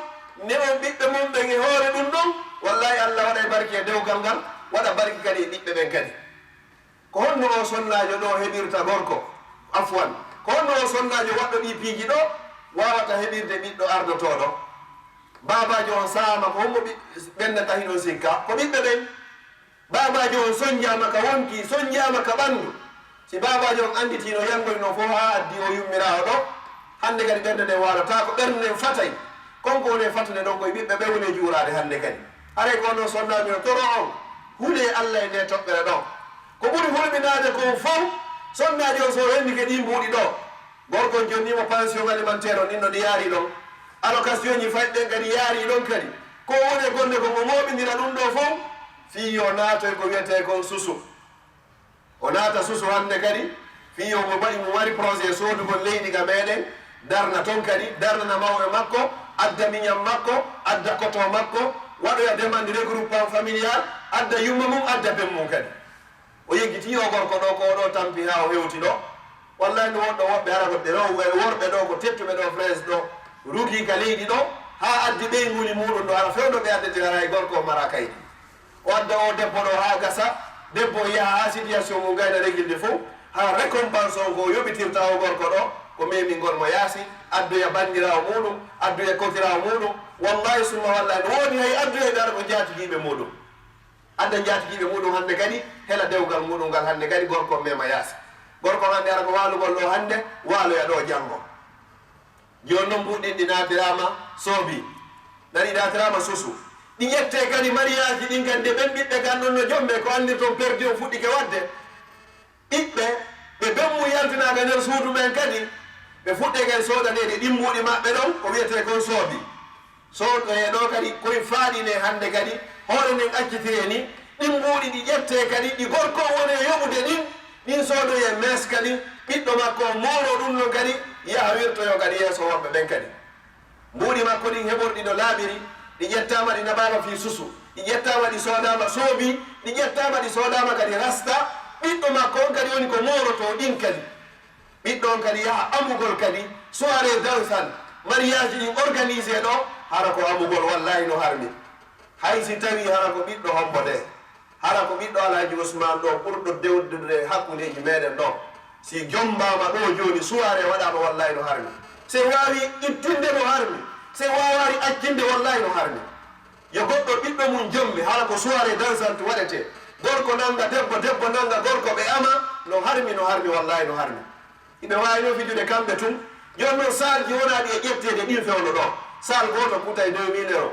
neon ɓiɓɓe mum ɓen e hoore ɗum ɗon wallahi allah waɗa barki e dewgal ngal waɗa barki kadi e ɓiɓɓe ɓen kadi ko honno o sonnajo ɗo heɓirta gorko afwan ko honno o sonnajo waɗɗo ɗi piiji ɗo wawata heɓirde ɓiɗɗo ardotoɗo babajo on sahama ko hommo ɓennata hiɗon sikka ko ɓiɓɓe ɓen babajo on soñjama ka wonki soñjama ka ɓandu si babajo on anditino yangoyno fof ha addi o yummirawo ɗo hande kadi ɓernde nden walata ko ɓernde nden fatay konko woni fatude ɗon koye ɓiɓɓe ɓe woni juurade hande kadi haray ko noon sonnami o toro on huule allah e nde toɓɓere ɗo ko ɓuri hulɓinade kon fof sonnaji on so henni ke ɗi mbuuɗi ɗo gorkon jonnimo pension alimentaire o ɗin no ɗi yaari ɗon allocation ji fayɗen kadi yaari ɗon kadi ko woni gonde komo moɓidira ɗum ɗo fof fiyo naatoy ko wiyete kon susu o naata susu hande kadi fiyo mo mbaɗi mo wari projet sodugol leydi ga meɗen darna toon kadi darnana mawɓe makko adda miñam makko adda koto makko waɗoya demande regroupement familial adda yumma mum adda ben mum kadi o yeggiti o gorko ɗo ko ɗo tampi ha o hewti ɗo wallahi no wonɗo woɓɓe ara goɓɓe rewɓe worɓe ɗo ko tettuɓe ɗo fraise ɗo rugi ka leydi ɗo ha addi ɓeyguli muɗum ɗo ara fewɗo ɓe addetira e gorko mara kaydi o adda o debbo ɗo ha gasa debbo yaha ha situation mum gayna regilde fof ha récompense o ko yoɓitirta o gorko ɗo ko memingol mo yaasi addoya bandirawo muɗum addoya kotirawo muɗum wallahi summa wallahi no woni hay addoya gara ko jatigiɓe muɗum adda jatigiɓe muɗum hande kadi hela dewgal muɗum ngal hande kadi gorko mema yaasi gorko hande ara ko walugol ɗo hande waloya ɗo janggo joni noon mbuɗɗin ɗi natirama soobi nani natirama susu ɗi ƴette kadi mariage ɗin kadi de ɓen ɓiɓɓe ganɗon no jomɓe ko andir toon perdi o fuɗɗike wadde ɓiɓɓe ɓe bemmu yaltinaga nder suudu men kadi ɓe fuɗɗe kadi sodanede ɗimbuɗi maɓɓe ɗon ko wiyete kon soobi soɗoye ɗo kadi koye faaɗine hande kadi hoore nden accitire ni ɗimbuɗi ɗi ƴette kadi ɗi gorko woni yoɓude ɗin sodoye mes kadi ɓiɗɗo makko moro ɗum no kadi yaha wirtoyo kadi yeeso woɓɓe ɓen kadi mbuɗi makko ɗin heɓorɗi no laaɓiri ɗi ƴettama ɗi naɓama fi susu ɗi ƴettama ɗi sodama soobi ɗi ƴettama ɗi sodama kadi rasta ɓiɗɗo makko on kadi woni ko moroto ɗin kadi ɓiɗɗo on kadi yaha amugol kadi soirée dansan mariage ɗin organisé ɗo hara ko amugol wallahi no harmi hay si tawi hara ko ɓiɗɗo hombo de hara ko ɓiɗɗo Alaji Ousmane ɗo ɓurɗo dewdude hakkudeji meɗen ɗo si jombama ɗo joni soirée waɗama wallahi no harmi se wawi ittinde no harmi se wawari accinde wallahi no harmi yo goɗɗo ɓiɗɗo mum jombi hala ko soirée dansante waɗete gorko nanga debbo debbo nanga gorko ɓe ama no harmi wallahi no harmi iɓe wawi no fijude kamɓe tun joni noon salji wonaɗi e ƴettede ɗin fewno ɗo sal goto kutay 2000 euros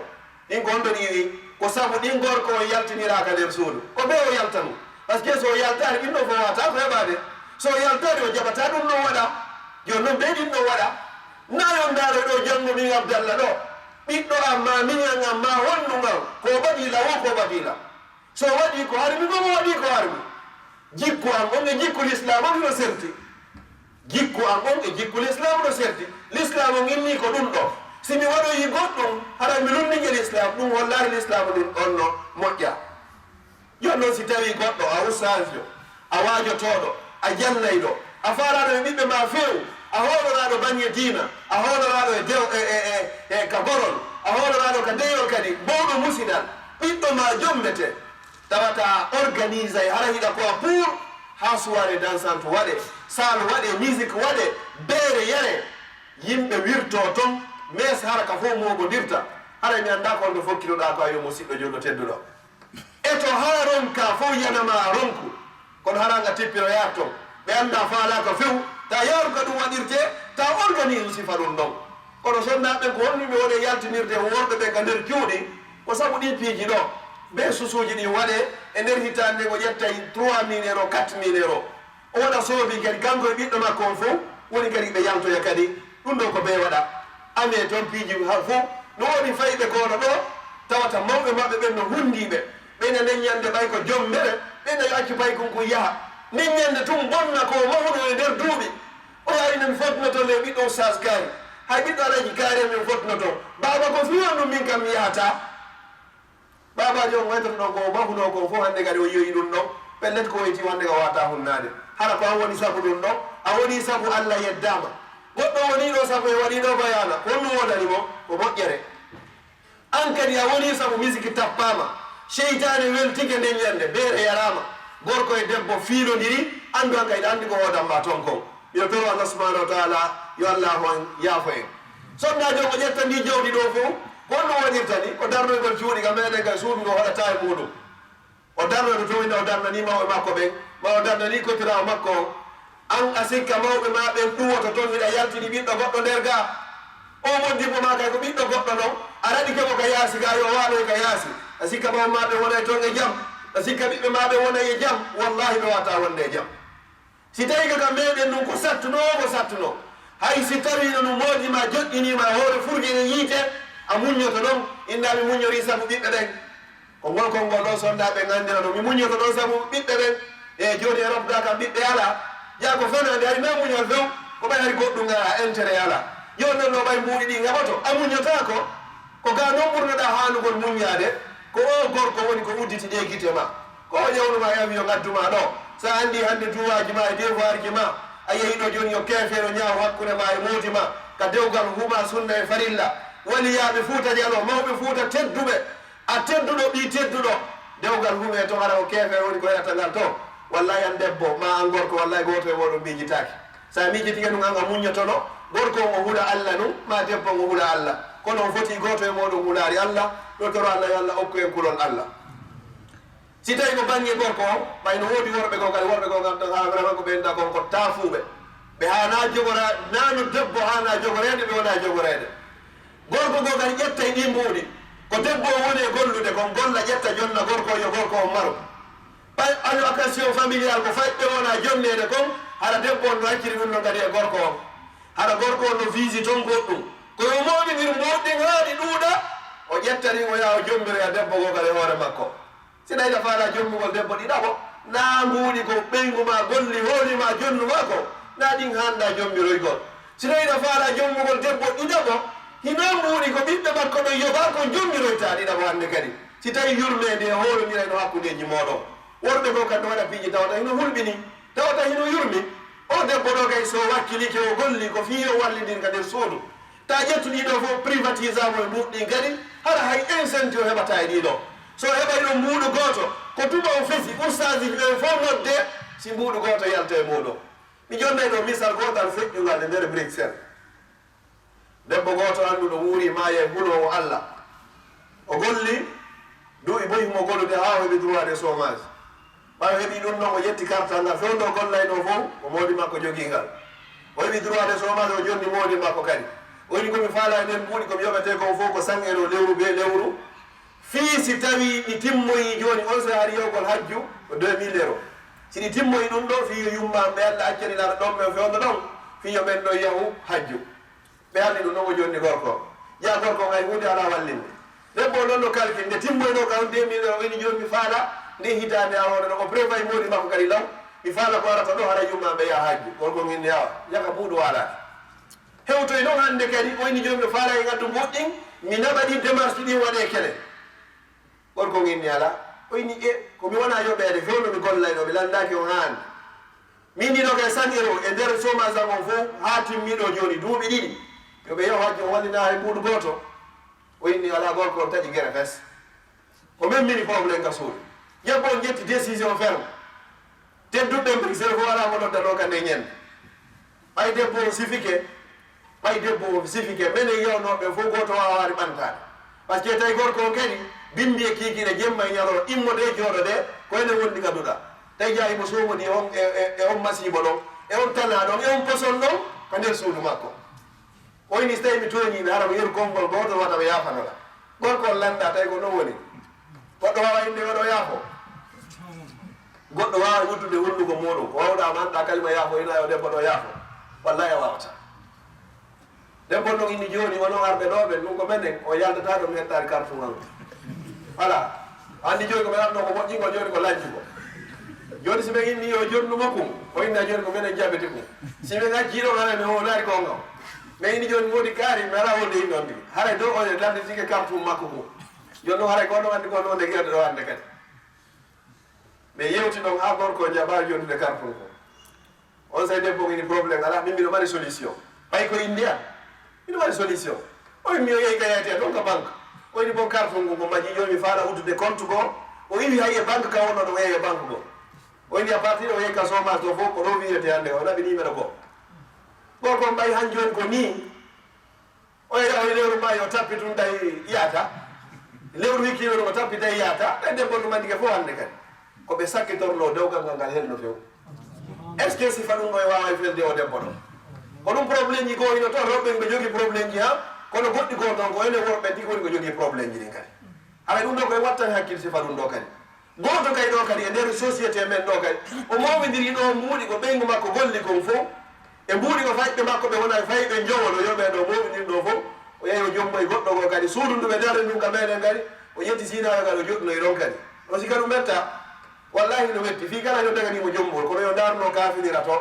ɗin ko honɗo ɗiwi ko saabu ɗin gorko o yaltiniraka nder suudu ko ɓe o yalta ɗum par ce que so yaltari ɗin ɗo fo wata ko heɓade so yaltari o jaɓata ɗum ɗon waɗa joni noon ɓe ɗin ɗon waɗa nayon daro ɗo janggo min Abdallah ɗo ɓiɗɗo amma miñan amma honnugal ko baɗila wo ko baɗila so waɗi ko harmi gomo waɗi ko harmi jikku am on e jikku l'islam on no serti jikku am on e jikku l'islam no serti l'islam o inni ko ɗum ɗo simi waɗoyi goɗɗum hara mi lumnige l'islam ɗum hollare l'islam ɗum on no moƴƴa joni noon si tawi goɗɗo a ustajo a wajotoɗo a jannayɗo a faraɗo e ɓiɓɓe ma few a hoɗoraɗo baŋnge diina a hoɗoraɗo e dew e ka gorol a hoɗoraɗo ka deyol kadi bowɗo musidal ɓiɗɗo ma jombete tawata organise e hara hiɗa ko a pour ha soirée dansante waɗe sal waɗe musique waɗe beere yare yimɓe wirto toon mes hara ka fof mogodirta hara mi anda ko nde fokkinoɗa ko a yo musidɗo jolɗo tedduɗo e to ha ronka fof yanama ronku kono haranga teppiroya toon ɓe anda faalaka few ta yaaru ka ɗum waɗirte ta organise sifa ɗum ɗon kono sonnaɓe ko honniɓe woni yaltinirde worɓe ɓe ka nder cuuɗi ko saabu ɗi piiji ɗo ɓe susuji ɗi waɗe e nder hitande ko ƴettay 3000 euros 4000 euros o waɗa soobi kadi kanko e ɓiɗɗo makko on fof woni kadi ɓe yaltoya kadi ɗum ɗo ko ɓe waɗa ame toon piiji ha fof no woni fayɓe kono ɗo tawata mawɓe maɓɓe ɓen no hundiɓe ɓene nden ñande ɓay ko joom mbere ɓene yo accu pay konko yaha nden ñande tum bonna ko mawɗo e nder duuɓi o yaari min fotnoto le ɓiɗɗo sas gaari hay ɓiɗɗo alaji gaari min fotnoto baba ko fiwan ɗum min kam mi yahata babaji on waytoto ɗon ko mahuno ko fof hannde kadi o yoyi ɗum ɗon pellet ko woyti hannde ko wata hunnade hara ko an woni sabu ɗum ɗon a woni sabu Allah yeddama goɗɗo woni ɗo sabu e waɗi ɗo bayana honno wonanimo ko moƴƴere an kadi a woni sabu musique tappama seytane weltike nden ñande beere yarama gorko e debbo fiilodiri andu an kayɗa andi ko hodamba ton ko yo toro Allah subhanahu wa taala yo Allah on yaafo en sonnajo ko ƴetta ndi jawdi ɗo fof gonno waɗirta ni o darnoygol cuuɗi ka meɗen kay suudu ngo hoɗata e muɗum o darnoyno to ina o darnani mawɓe makko ɓen ma o darnani kotirawo makko an a sikka mawɓe ma ɓen ɗuwoto toon hiɗa yaltini ɓiɗɗo goɗɗo nder ga o moddibo ma kay ko ɓiɗɗo goɗɗo noon aɗa waɗi keɓo ka yaasi ga yo waaloy ka yaasi a sikka mawɓe ma ɓe wonay toon e jaam a sikka ɓiɓɓe ma ɓe wonay e jaam wallahi ɓe wata wonde e jaam si tawi kaka meɗen ɗum ko sattuno hay si tawino ɗum moƴƴima joƴƴinima hoore furgine yiite a muññoto ɗon innaɓe muññori saabu ɓiɓɓe ɗen ko ngolkol ngol ɗon sondaɓe gandira ɗum mi muññoto ɗon saabu ɓiɓɓe ɓen e joni e robda kam ɓiɓɓe ala jaa ko fenade hay ma muñol few ko ɓay hari goɗɗum a intérêt ala joni noon no ɓay mbuuɗi ɗi gaɓoto a muññotako ko ga noon ɓurnoɗa hanugol muññade ko o gorko woni ko udditi ɗe guite ma ko o ƴewnuma yawi yo gadduma ɗo sa andi hande duwaji ma e devoir ji ma a yehi ɗo joni yo keefeero ñaaw hakkude ma e moodi ma ka dewgal huma sunna e farilla waliyaɓe fuuta jalo mawɓe fuuta tedduɓe a tedduɗo ɓi tedduɗo dewgal hume to hara ko keefeere woni ko heɗata ngal to wallahi an debbo ma an gorko wallahi goto e moɗon miijitaki sa miijitike ɗum an a muññotono gorko o huula Allah num ma debbo o huula Allah kono on foti goto e moɗon huulaari Allah ɗo toro Allah yo Allah okku en kulol Allah si tawi ko bange gorko o ɓayno woodi worɓe gogal tan ha vraiment ko ɓenda kon ko taafuɓe ɓe hana jogora nanu debbo hana jogorede ɓe wona jogorede gorko gogal ƴetta e ɗi mbuuɗi ko debbo o woni e gollude kon golla ƴetta jonna gorko yo gorko o maro ɓay allocation familial ko fayɓe wona jonnede kon haɗa debbo on no hacciri ɗum no kadi e gorko on haɗa gorko on no visi toon goɗɗum koyo moɗiɗir moɗɗin haaɗi ɗuuɗa o ƴettani o yaha o jombiro e debbo gogal e hoore makko si ɗayta faala jommugol debbo ɗiɗaɓo na mbuuɗi ko ɓeygu ma golli hoolima jonnuma ko na ɗin handa jombiroygol si ɗayta faala jommugol debbo ɗiɗaɓo hina mbuuɗi ko ɓiɓɓe makko ɗo yoba ko jombiroyta ɗiɗaɓo hande kadi si tawi yurmede e hoorodirayno hakkudeji moɗon worɓe ko kadi waɗa piiji tawata hino hulɓini tawata hino yurmi o debbo ɗo kay so wakkilike o golli ko fii o wallidir ka nder suudu ta ƴettu ɗiɗo fof privatisamo e mbuɗɗin kadi hara hay incenti o heɓata e ɗiɗo so heɓay ɗo mbuuɗu goto ko tuma o fesi ustaji ɓe fof nodde si mbuuɗu goto yalta e muɗum mi jonnay ɗo misal gotal feƴƴugal e nder Bruxelles debbo goto annduɗo wuuri maaye hulowo Allah o golli duuɓi boyimo gollude ha o heɓi droit de chômage ɓawo heɓi ɗum noon o yetti carte ngal fewndo gollayno fof o moodi makko joguingal o heɓi droit de chômage o jonni moodi makko kadi woni komi faala e nden mbuuɗi komi yoɓete ko fof ko sanguero lewru be lewru fii si tawi ɗi timmoyi joni on so hari yewgol hajju ko 2000 €. si ɗi timmoyi ɗum ɗo fii yo yumma ɓe Allah accanilaɗo ɗon ɓe fewndo ɗon fii yo ɓen ɗo yahu hajju ɓe halli ɗum noon o jonni gorko ya gorko hay hunde ala wallinde debbo noon no kalki nde timmoyno ka on 2000 € woni joni mi faala nde hitande a hoore ɗo o prévoyi moodi makko kadi law mi faala ko arata ɗo haɗa yumma ɓe yaha hajju gorko ginni yawa yaka ɓuuɗu walaki hewtoy noon hande kadi woni joni mi faala e gaddu mbuɗɗin mi naɓa ɗi démarche ɗin waɗe kele gorko ginni ala oyni komi wona yoɓede fewno mi gollayno mi landaki on hande min ɗiɗo kay 100 € e nder chômage am on fof ha timmiɗo joni duuɓi ɗiɗi yoɓe yahu hajju on wallina hay ɓuuɗu goto o inni ala gorko on taƴi guere fes ko memmini probléme ka suudu jebbo on ƴetti décision ferme tedduɓe Bruxelles fof wala mo nodda ɗo kande ñande ɓay debbo o sifike minen yewnoɓe fof goto wawari ɓantade par ce que tawi gorko on kadi bindi e kikiɗe jemma e ñaloro immode e jooɗo ɗe koyne wondi ka duɗa tawi jayimo somodi e on masibo ɗon e on tana ɗon e on poson ɗon ko nder suudu makko oyni so tawi mi toñimi hara mo yeru konngol goto wata ɓe yafanoɗa gorko on landa tawi ko non woni goɗɗo wawa inde waɗo yaafo goɗɗo wawa wuddude hunduko muɗum ko wawɗa manɗa kalima yaafo ina yo debbo ɗo yaafo wallahi a wawata debbo ɗon inni joni wonon arɓe ɗoɓe ɗum ko menen o yaldata ɗum hettade cartugal voilà andi joni ko ɓeɗatno ko moƴƴingo joni ko lanjugo joni si ɓe inni yo jonnumo kum o inna joni ko menen jaɓete kum si ɓe gacciɗo hane mi wonari konngam mais inni joni modi kaari mi ala wonde in ɗon ɗi haray dow one landitike cartum makko kum joni ɗum haray kono andi ko ɗo nde guerde ɗo hande kadi mais yewti ɗon ha gorko jaɓa jonnude cartum ko on say debbo ini probléme ala min mbiɗo mari solution ɓay ko indi an miɗo mari solution o mi o yehi ka yeyte ɗon ka banque o ini bon carte ngu ko majji joni mi faala uddude compte go o iwi hay e banque ka wonno ɗo yeeye banque go o indi a partir o yekka chômage to fof ko ɗo wiyete hannde o naɓi numéro go go kon ɓay han joni ko ni o yeɗa o lewru ma yo tappi tum tawi yiyata lewru hikkino ɗum o tappi tawi yiyata ɗe debbo ɗum andike fof hannde kadi ko ɓe sakkitorno dewgal ngal ngal helno few est ce que sifa ɗum ɗo e wawa felde o debbo ɗo ko ɗum probléme ji goo hino toon rewɓe ɓe jogui probléme ji ha kono goɗɗi goo noon ko ene worɓe tigi woni ko jogui probléme ji ɗin kadi haɗa ɗum ɗo koye wattani hakkille sifa ɗum ɗo kadi goto kay ɗo kadi e nder société men ɗo kadi o mawidiri ɗo mbuuɗi ko ɓeygu makko golli kon fof e mbuuɗi ko fayɓe makko ɓe wona fayiɓe jowolo yoɓe ɗo mawidiri ɗo fof o yehi o jommoye goɗɗo go kadi suudunduɓe dare ndum ka meɗen kadi o yetti sinayo kadi o joɗɗinoye ɗon kadi o sika ɗum metta wallahi no wetti fi kala yo daganimo jommol kono yo darno kafidira to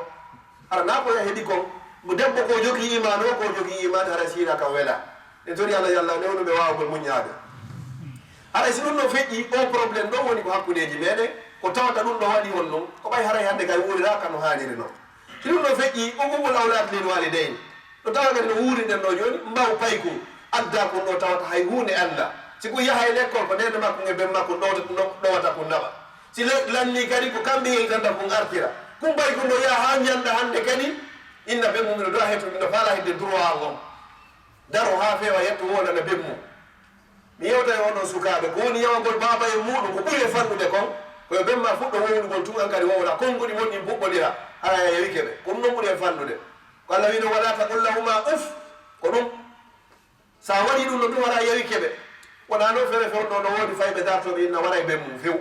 hara na ko heeɗi kon mo debbo ko jogui iman o ko jogui iman hara sina kam weela en tori allah yallah newnuɓe wawgol muñade haray si ɗum no feƴƴi o probléme ɗo woni ko hakkudeji meɗen ko tawata ɗum ɗo waɗi hon ɗum ko ɓay haray hannde kay wuuriraka no haniri noon si ɗum ɗo feƴƴi ɓugugol awlade lin walidayni ɗo tawa kadi no wuuriɗen ɗo joni mbaw payku adda kon ɗo tawata hay hunde allah si ko yaha e l'école ko nene makko e ben makko ɗowata kon naɓa si lanni kadi ko kamɓe yeytanta kon artira kum ɓay kon ɗo yaha ha ñanda hannde kadi inna ben mum no dowa hetto no faala hedde droit ngon daro ha feewa yetto wonana ben mum mi yewta e onon sukaɓe ko woni yawagol baba e muɗum ko ɓuuri e fannude kon koyo benma fuɗɗo wownugol tun an kadi wowna konngudi wonɗi puɓɓodira hara yawike ɓe ko ɗum ɗon ɓuuri e fannude ko allah wino wala taqullahuma uf ko ɗum sa waɗi ɗum no ɗum wara yawike ɓe wona noon fere fewɗo no woodi fayɓe dartoɓe inna wara e ben mum few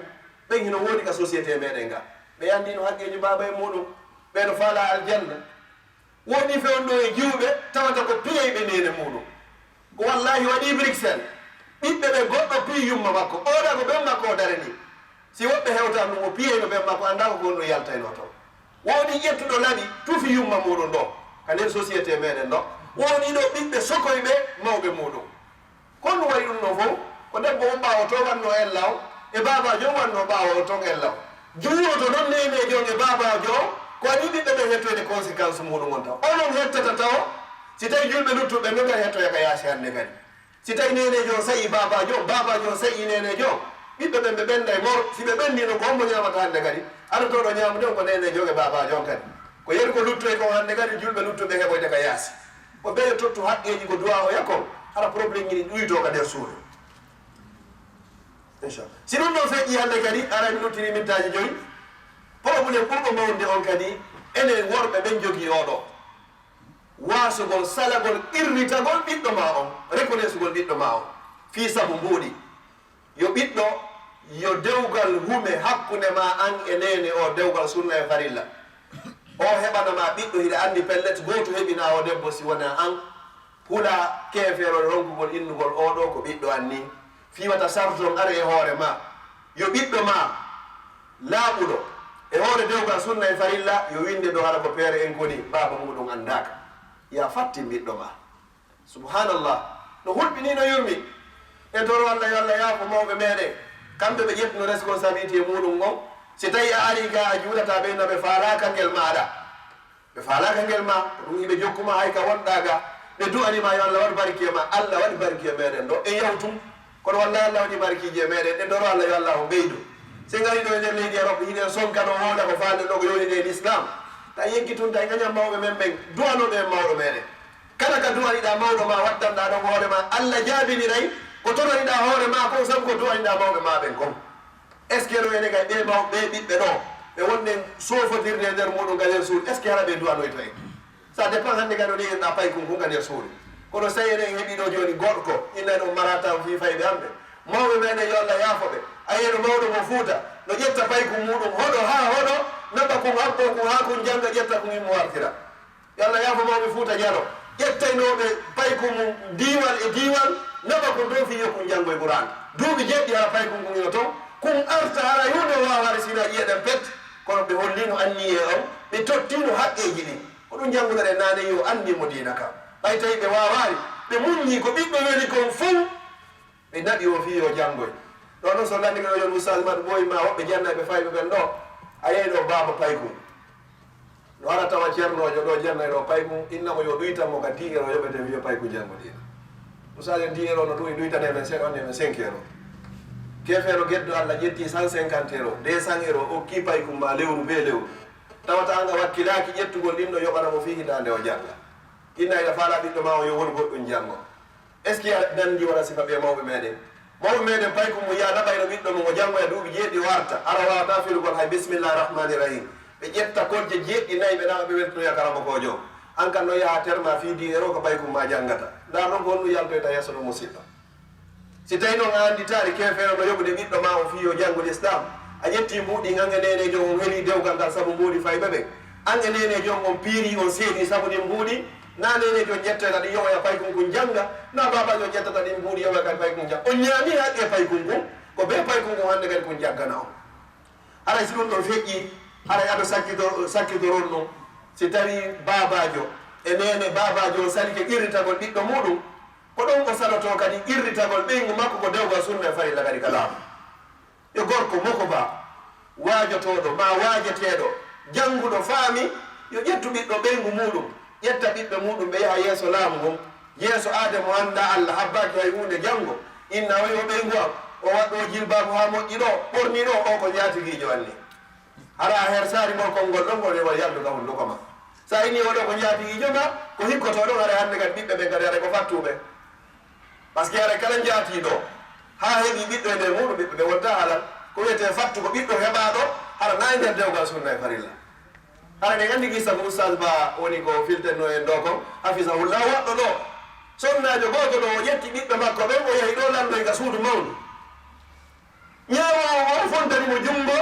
ɓen hino woodi ka société meɗen ga ɓe andino haqqeji baba e muɗum ɓeɗo faala aljanna woni fewɗo e jiwɓe tawata ko piyeyɓe nene muɗum ko wallahi waɗi Bruxelles ɓiɓɓe ɓe goɗɗo piyi yumma makko oɗa ko ɓen makko o darani si woɓɓe hewta ɗum o piyeyno ɓen makko anda ko gonɗo yaltayno to woni ƴettuɗo laaɓi tufi yumma muɗum ɗo ka nder société meɗen ɗo woni ɗo ɓiɓɓe sokoyɓe mawɓe muɗum kon ɗum waɗi ɗum ɗo fof ko debbo on ɓawo to wanno en law e babajo wanno ɓawo ton en law juuroto noon nenejo e babajo ko waɗi ɓiɓɓe ɓe hettoyde conséquence muɗum on taw onon hettata taw si tawi julɓe luttuɓe ɓe gar hettoya ka yaasi hannde kadi si tawi nenejo sayi babajo sayi nenejo ɓiɓɓe ɓen ɓe ɓenda e mor si ɓe ɓendino ko hommo ñamata hannde kadi aɗa toɗo ñamude on ko nenejo e babajo on kadi ko yeri ko luttoy kon hannde kadi julɓe luttuɓe heɓoyde ka yaasi ko ɓeyo tottu haqqeji ko duwa o yakon hara probléme ñini ɗuyto ka nder suudu inchallah si ɗum ɗon feƴƴi hannde kadi arani luttiri mintaji joyi probléme ɓurɗo mawde on kadi enen worɓe ɓen jogui oɗo wasugol salagol irritagol ɓiɗɗo ma on reconnaissugol ɓiɗɗo ma on fi sabu mbuuɗi yo ɓiɗɗo yo dewgal hume hakkude ma an e nene o dewgal sunna e farilla o heɓanama ɓiɗɗo hiɗa andi pellet goto heɓina o debbo si wona an huula keefeerol ronkugol innugol oɗo ko ɓiɗɗo anni fiwata sarton ara e hoore ma yo ɓiɗɗo ma laaɓuɗo e hoore dewgal sunna e farilla yo winde ɗo hara ko peere en koni baba muɗum andaka ya fattin ɓiɗɗo ma subhanallah no hulɓini no yurmi e toro allah yo allah yaafo mawɓe meɗen kamɓe ɓe ƴettino responsabilité muɗum on si tawi a ari ga a juulata ɓe no ɓe faalaka ngel maɗa ɓe faalaka ngel ma ɗum hiɓe jokkuma hay ka wonɗa ga ɓe du'anima yo allah waɗ barke ma allah waɗi barke meɗen ɗo e yawtum kono wallahi allah waɗi barkiji e meɗen ɗe doro allah yo allah o ɓeydu se gari ɗo e nder leydi Europe hiɗen sonkano wooda ko falde ɗo ko yoni nde l'islam ta yeggitun ta gañam mawɓe men ɓen duwanoɓe en mawɗo meɗen kala ka duwaniɗa mawɗo ma wattanɗa ɗon hoore ma allah jaabiniray ko toraniɗa hoore ma ko sabu ko duwaniɗa mawɓe ma ɓen kon est ce que ɗo ene kay ɓe mawɓe ɓiɓɓe ɗo ɓe wonɗen sofotirde nder muɗum ga nder suudu est ce que hara ɓe duwanoyto en ça dépend hannde kadi o ɗeyiɗa pay kum kunga nder suudu kono so enen heeɓi ɗo joni goɗko inna ɗum marata fi fayɓe hamɓe mawɓe meɗen yo allah yaafoɓe a yiyeno mawɗo mo Fuuta no ƴetta paykum muɗum hoɗo ha hoɗo naɓa kum habbo kum ha kum janga ƴetta kum immo wartira yo allah yaafo mawɓe Fuuta Dialo ƴettaynoɓe paykum mum diwal e diwal naɓa kum ɗo fiyo kum janggo e Qur'an duuɓi jeɗɗi hara paykum kum ino toon kum arta hara hunde waware sina ƴiyeɗen pet kono ɓe hollino anniye on ɓe tottino haqqeji ɗi ko ɗum janguɗaɗe nane yo andimo dina kam ɓay tawi ɓe wawari ɓe muññi ko ɓiɓɓe weli kon fof ɓe naɓi o fiyo janggoy ɗo noon so lanndike ɗo yon oustad maɗa ɓooyi ma woɓɓe jannaɓe fayɓe ɓen ɗo a yeyi ɗo baba paykum no ara tawa ceernojo ɗo jannay ɗo paykum innamo yo ɗuytanmo ka 10 euro yoɓete wiyo payku janngo ɗina oustad en 10 euro no ɗum ɗuytane men 5 euro kefeero geddo Allah ƴetti 150 euro 200 euro o kiipay kumma lewru be lewru tawata anga wakkilaki ƴettugol ɗin ɗo yoɓanamo fi hitande o janga innayda faala ɓiɗɗo ma o yo won goɗɗum jango est ce que a nandi wona sifa ɓe mawɓe meɗen pay ko mo yiya naɓayno ɓiɗɗo mo jango e duuɓi jeeɗɗi warta ara wawata firugol hay bisimillahi rahmani rahim ɓe ƴetta kolje jeeɗɗi nayyi ɓe nawa ɓe weltonoya karama kojo an kan no yaha terma fi dinero ko ɓay kumma jangata nda ɗon ko honɗum yaltoyta yesso ɗo musidɗo si tawi noon a anditari kefeero no yoɓude ɓiɗɗo ma o fi yo janggude islam a ƴetti mbuɗi ange nene jom on heeli dewgal ngal saabu mbuuɗi fayɓe ɓe ange nene jom on piiri on seedi saabu ɗin mbuuɗi na nene jon ƴettata ɗi yowoya paykum kum janga na babajo ƴettata ɗin mbuuɗi yowoya kadi paykum jang on ñaami haqqe paykum kum ko be paykum kum hande kadi kum jaggana on haray si ɗum ɗon feƴƴi haray aɗa sakkitoron ɗum si tawi babajo e nene babajo o sali ke irritagol ɓiɗɗo muɗum ko ɗon o saloto kadi irritagol ɓeygu makko ko dewgal sunna e farilla kadi ka laamu e gorko moko ba waajotoɗo ma waajeteɗo janguɗo faami yo ƴettu ɓiɗɗo ɓeygu muɗum ƴetta ɓiɓɓe muɗum ɓe yaha yeeso laamu ngon yeeso adamo anda Allah habbaki hay hunde jango inna wayi o ɓeygu am o waɗɗo jilbabu ha moƴƴi ɗo ɓorni ɗo o ko jaatiguijo anni hara her saari ngol konngol ɗon ngol rewal yalduga hunduko ma sa ini oɗo ko jaatiguijo ma ko hikkoto ɗon hara hande kadi ɓiɓɓe ɓe kadi hara ko fattuɓe par ce que hara kala jaatiɗo ha heeɓi ɓiɗɗo e nder muɗum ɓiɓɓe ɓe wonta halan ko wiyete fattu ko ɓiɗɗo heɓaɗo hara nayi nder dewgal sunna e farilla hara ɗen andi gissa ko oustad ba woni ko filtenno en ɗo ko hafisahullah waɗɗo ɗo sonnajo goto ɗo o ƴetti ɓiɓɓe makko ɓen o yehi ɗo landoy ka suudu mawdu ñawowo o fontanimo jungo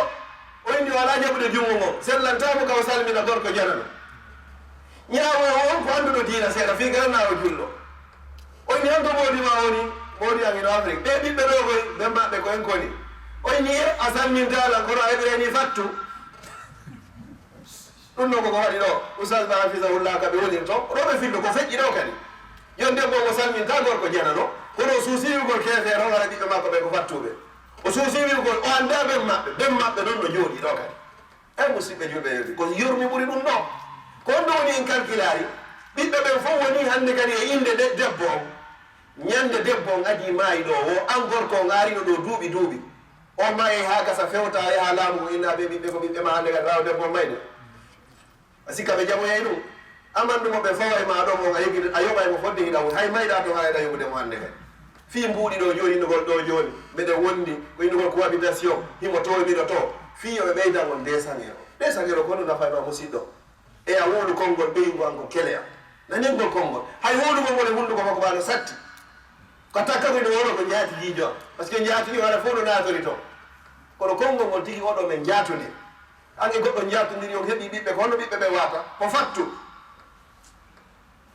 o indi wala jaɓude jungo ngo sellantamo kawo salmina gorko janano ñawowo on ko anduɗo diina seeɗa fi garanawo julɗo o inni hanto moodima woni moodi angino afrique ɓe ɓiɓɓe ɗo koy ɓe maɓɓe ko en koni o inni a salmintala kono a heɓireni fattu ɗum ɗo koko waɗi ɗo oustad ba hafisahullah kaɓe wolir to roɓe fillo ko feƴƴi ɗo kadi yon debbo mo salminta gorko janano kono o suusiwigol kefeero wara ɓiɓɓe makko ɓe ko fattuɓe o suusiwigol o anda ɓen maɓɓe ɗon ɗo jooɗi ɗo kadi e musidɓe julɓe yewi ko yurmi ɓuri ɗum ɗo ko on ɗo woni en calculari ɓiɓɓe ɓen fof woni hande kadi e inde debbo o ñande debbo on adi maayi ɗo o an gorko o arino ɗo duuɓi o mayi ha gasa fewta yaha laamu innaɓe ɓiɓɓe ko ɓiɓɓe ma hande kadi rawa debbo mayde a sikka ɓe jaɓoyay ɗum amandumo ɓe faway ma ɗo mo a yoɓaymo fodde hiɗa hay mayɗa to hayɗa yoɓudemo hande kadi fi mbuuɗi ɗo joni innugol ɗo joni mbeɗe wondi ko innugol ko habitation himo tomiɗo to fi yoɓe ɓeydagol 200 euro ko ɗum nafayma musidɗo e a wolu konngol ɓeygu an ko kele am naningol konngol hay wolugol ngol e hunduko makko ɓano satti ko takka koyno wono ko jaatiguijo am par ce que jaatigi waɗa fof no natori to kono konngol ngol tigi oɗo men jaatude ange goɗɗo jaatodiri on heeɓi ɓiɓɓe ko honno ɓiɓɓe ɓe wata ko fattu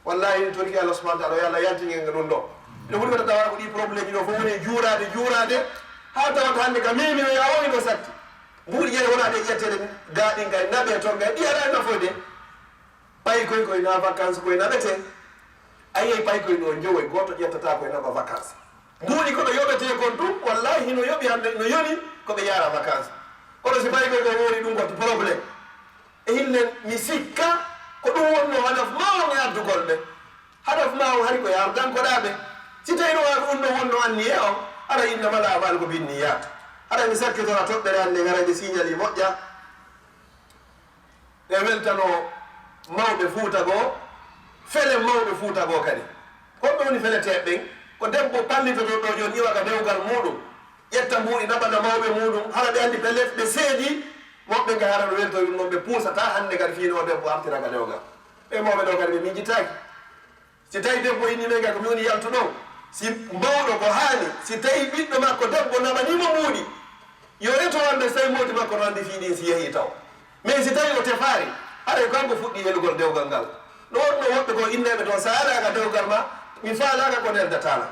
wallahi ni toriki Allah subahana taala yo Allah yaltingel nge ɗum ɗo ene ɓuri waɗa tawata ko ɗi probléme ji ɗo fof woni juurade ha tawata hande ka mimi no yawoyi ɗo satti mbuuɗi ƴere wona ɗe ƴettede gaaɗin kay naɓe toon kay ɗi aɗa nafoyde pay koy na vacance koye naɓete a yeyi pay koye ɗo jowoy goto ƴettata koye naɓa vacance mbuuɗi koɗo yoɓete kon ɗum wallahi hino yoɓi hande no yoni koɓe yara vacance kono si pay koye ko woni ɗum koti probléme e hillen mi sikka ko ɗum wonno hadaf mawon e addugol ɓe hadaf mawon hari ko yardankoɗaɓe si tawi no waɗa ɗum ɗo wonno anniye o aɗa innamala amal ko binni yaata aɗa mi sakkitora toɓɓere hande garande signali moƴƴa e weltano mawɓe Fuuta goo fele mawɓe Fuuta goo kadi komɓe woni fele teɓɓen ko debbo pallitoto ɗo joni iwaka dewgal muɗum ƴetta mbuuɗi naɓana mawɓe muɗum hara ɓe andi pellet ɓe seedi moɓɓe nga hara no weltori ɗum noon ɓe puusata hande kadi fiino debbo artiraga dewgal ɓe mawɓe ɗo kadi ɓe mijitaki si tawi debbo innime ga ko mi woni yaltu ɗon si mawɗo ko haani si tawi ɓiɗɗo makko debbo naɓanimo mbuuɗi yo reto wande so tawi mawdi makko no andi fiiɗin si yeehi taw mais si tawi o tefaari haɗa kanko fuɗɗi helugol dewgal ngal no wonno woɓɓe ko inneɓe to sa alaga dewgal ma mi faalaga ko neldatala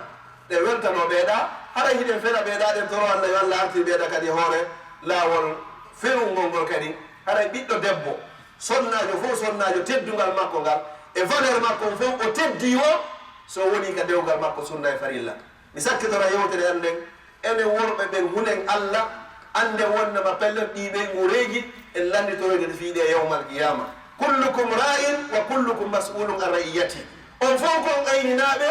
ɗe weltano ɓeeɗa haɗa hiɗen fela ɓeeɗa ɗen toro Allah yo Allah artir ɓeeɗa kadi hoore laawol ferungol ngol kadi haɗa ɓiɗɗo debbo sonnajo fof sonnajo teddugal makko ngal e valeur makko fof o teddi o so woni ka dewgal makko sunna e farilla mi sakkitora yewtere an nden enen worɓe ɓen hunen Allah ande wonnama pellel ɗiɓe ngureji en landitoroyde fiiɗe e yawmal qiyama kullukum ra'in wa kullukum mas'ulun an ra'iyati on fof kon ayninaɓe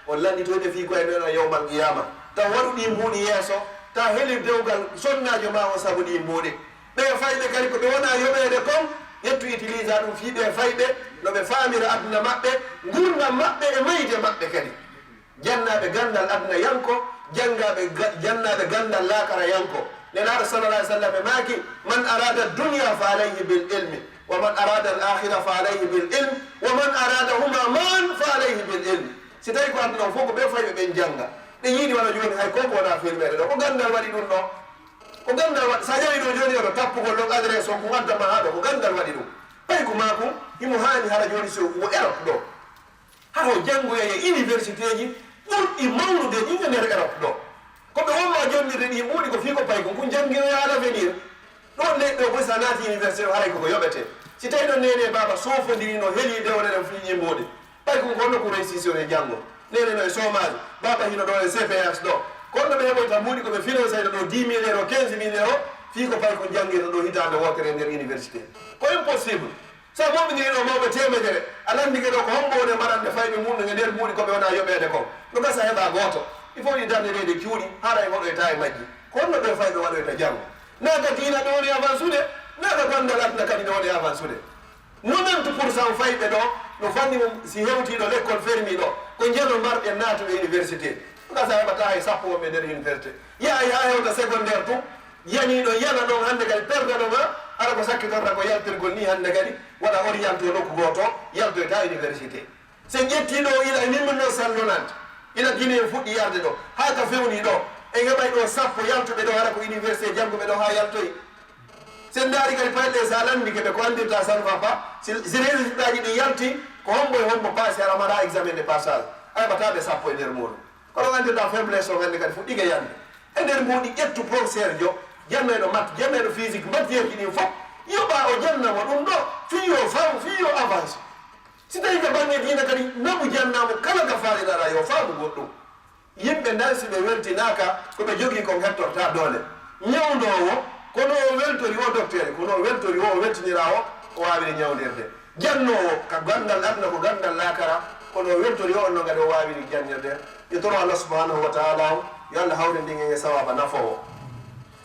on landitoyde fi koye men yawmal qiyama taw waɗu ɗi mbuuɗi yeeso ta heli dewgal sonnajo ma o sabu ɗi mbuuɗe ɓe fayɓe kadi ko ɓe wona yoɓede kon yettu utilise ɗum fii ɓe fayɓe no ɓe famira aduna maɓɓe gurdam maɓɓe e mayde maɓɓe kadi jannaɓe gandal aduna yanko jannaɓe gandal lakara yanko nelaɗo sallallah alih sallam e maaki man arada dunia fa alayhi bil ilmi wa man arada al akhira fa alayhi bil ilm wa man arada huma man fa alayhi bil ilmi si tawi ko aduna o fof ko ɓe fayɓe ɓen jangga ɗe yiiɗi wona joni hay koko wona filmeɗe ɗo ko gandal waɗi ɗum ɗo ko gandal waɗi sa ƴawi ɗo joni oto tappugol ɗon adresse o ko gaddama ha ɗo ko gandal waɗi ɗum ɓay ko makum himo hani hara joni so o Europe ɗo haro janggoye e université ji ɓurɗi mawnude ɗinga nder Europe ɗo koɓe wonma jondirde ɗi ɓuuɗi ko fii ko pay ko jangguinoya à l'avenir ɗon leɗɗo boy sa naati université o haray koko yoɓete si tawi ɗon nene baba sofodirino heeli dewre ɗen fi ñimbude ɓay ko gonno ko réussission e janggo nene no e chômage baba hino ɗo e CPS ɗo kono ɓe heɓoyta mbuuɗi koɓe financeyta ɗo 10 000 euros 15 000 euros fii ko pay ko jangguirta ɗo hitande wotere nder université ko impossible sa moɓidiri ɗo mawɓe temedere alandike ɗo ko hombode mbaɗande fayɓe mumɗe nder mbuuɗi koɓe wona yoɓede ko ɗo gasa heɓa goto il faut ɗi darnirede cuuɗi haara e waɗoyta e majji kono ɓe fayɓe waɗoyta janggo naga diina ɓe woni avance ude naga gandal aduna kadi ne woni avance ude 90% fayɓe ɗo no fanni mum si hewtiɗo l' école fermi ɗo ko jeeno marɓe natuɓe université gasa heɓata hay sappo wonɓe nder université yaa ha hewta secondaire tum yaniɗo yana ɗon hande kadi perdanoma ara ko sakkitorta ko yaltirgol ni hande kadi waɗa orienté nokku goto yaltoyta université se ƴettiɗo ila 1990 ila guine fuɗɗi yarde ɗo ha ka fewni ɗo e heɓay ɗo sappo yaltuɓe ɗo hara ko université jangguɓe ɗo ha yaltoyi sen daari kadi payɗe sa landikeɓe ko andirta ça ne va pas si résultat ɗaji ɗi yalti ko hombo e hombo passe ara maɗa examen de passage a heɓataɓe sappo e nder muɗum kono andirta faiblesse o hande kadi fuɗɗiga yande e nder mbuɗi ƴettu professeur jo jannoyɗo matte jannoyɗo physique matiére ji ɗin fof yoɓa o jannamo ɗum ɗo fiyo faamu fiyo avance si tawi ko bange diina kadi nabu jannamo kala ka faaliɗaɗa yo faamu goɗɗum yimɓe dansi ɓe weltinaka koɓe jogui kon hettorta doole ñawdowo kono o weltori o docteur kono o weltori o weltinira o wawiri ñawdirde jannowo ka gandal aduna ko gandal lakara kono o weltori o onno gadi o wawiri jannirde ƴetoro Allah subhanahu wa taala o yo Allah hawre ndin e sawaba nafowo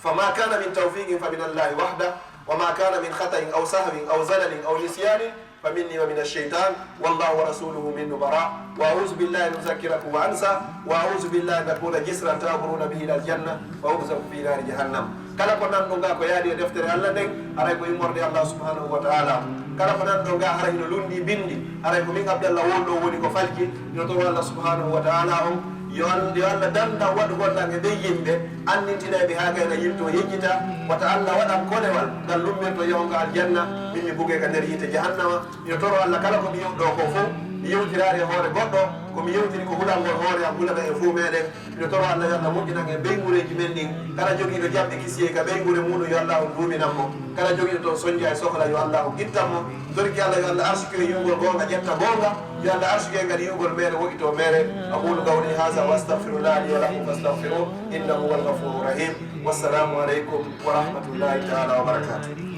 fama kana min tawfiqin fa min allahi wahda wama kana min khata'in aw sahwin aw zalalin aw nisyanin فمني ومن الشيطان والله ورسوله من نبراء وأعوذ بالله أن أذكركم وأنسى وأعوذ بالله أن أكون جسرا تأمرون به إلى الجنة وأغزق في نار جهنم kala ko nanɗo ko yaadi e deftere Allah nden aray ko immorde Allah subhanahu wa ta'ala kala ko nanɗo hara hino lundi bindi aray ko min Abdallah wonɗo woni ko falki ino to Allah subhanahu wa ta'ala on yo Allah danda waɗu gollal e ɓe yimɓe annintineɓe ha gayna yimto yejjita wata Allah waɗan kolewal ngal lummirto yewga aljanna min mi bugue ka nder yite jahannama ino toro Allah kala ko mi yewɗo ko fof mi yewtirare hoore goɗɗo komi yewtiri ko huɗalngol hoore am hulata e fuu meɗen ino toro Allah yo Allah moƴƴinan e ɓeygureji men ɗin kala joguiɗo jamɗe kisiye ka ɓeygure muɗum yo Allah o duminanmo kala joguiɗo toon soñdia e sohla yo Allah o guittanmo torki Allah yo Allah arsuki e yumgol gonga ƴetta gonga yo Allah arsuki e kadi yumgol meɗe woɗɗito meɗe aqulu qawli hadha wa astaghfirullah li wa lakum fastaghfiruh innahu huwal ghafurur rahim wassalamu aleykum wa rahmatullahi taala wa barakatuh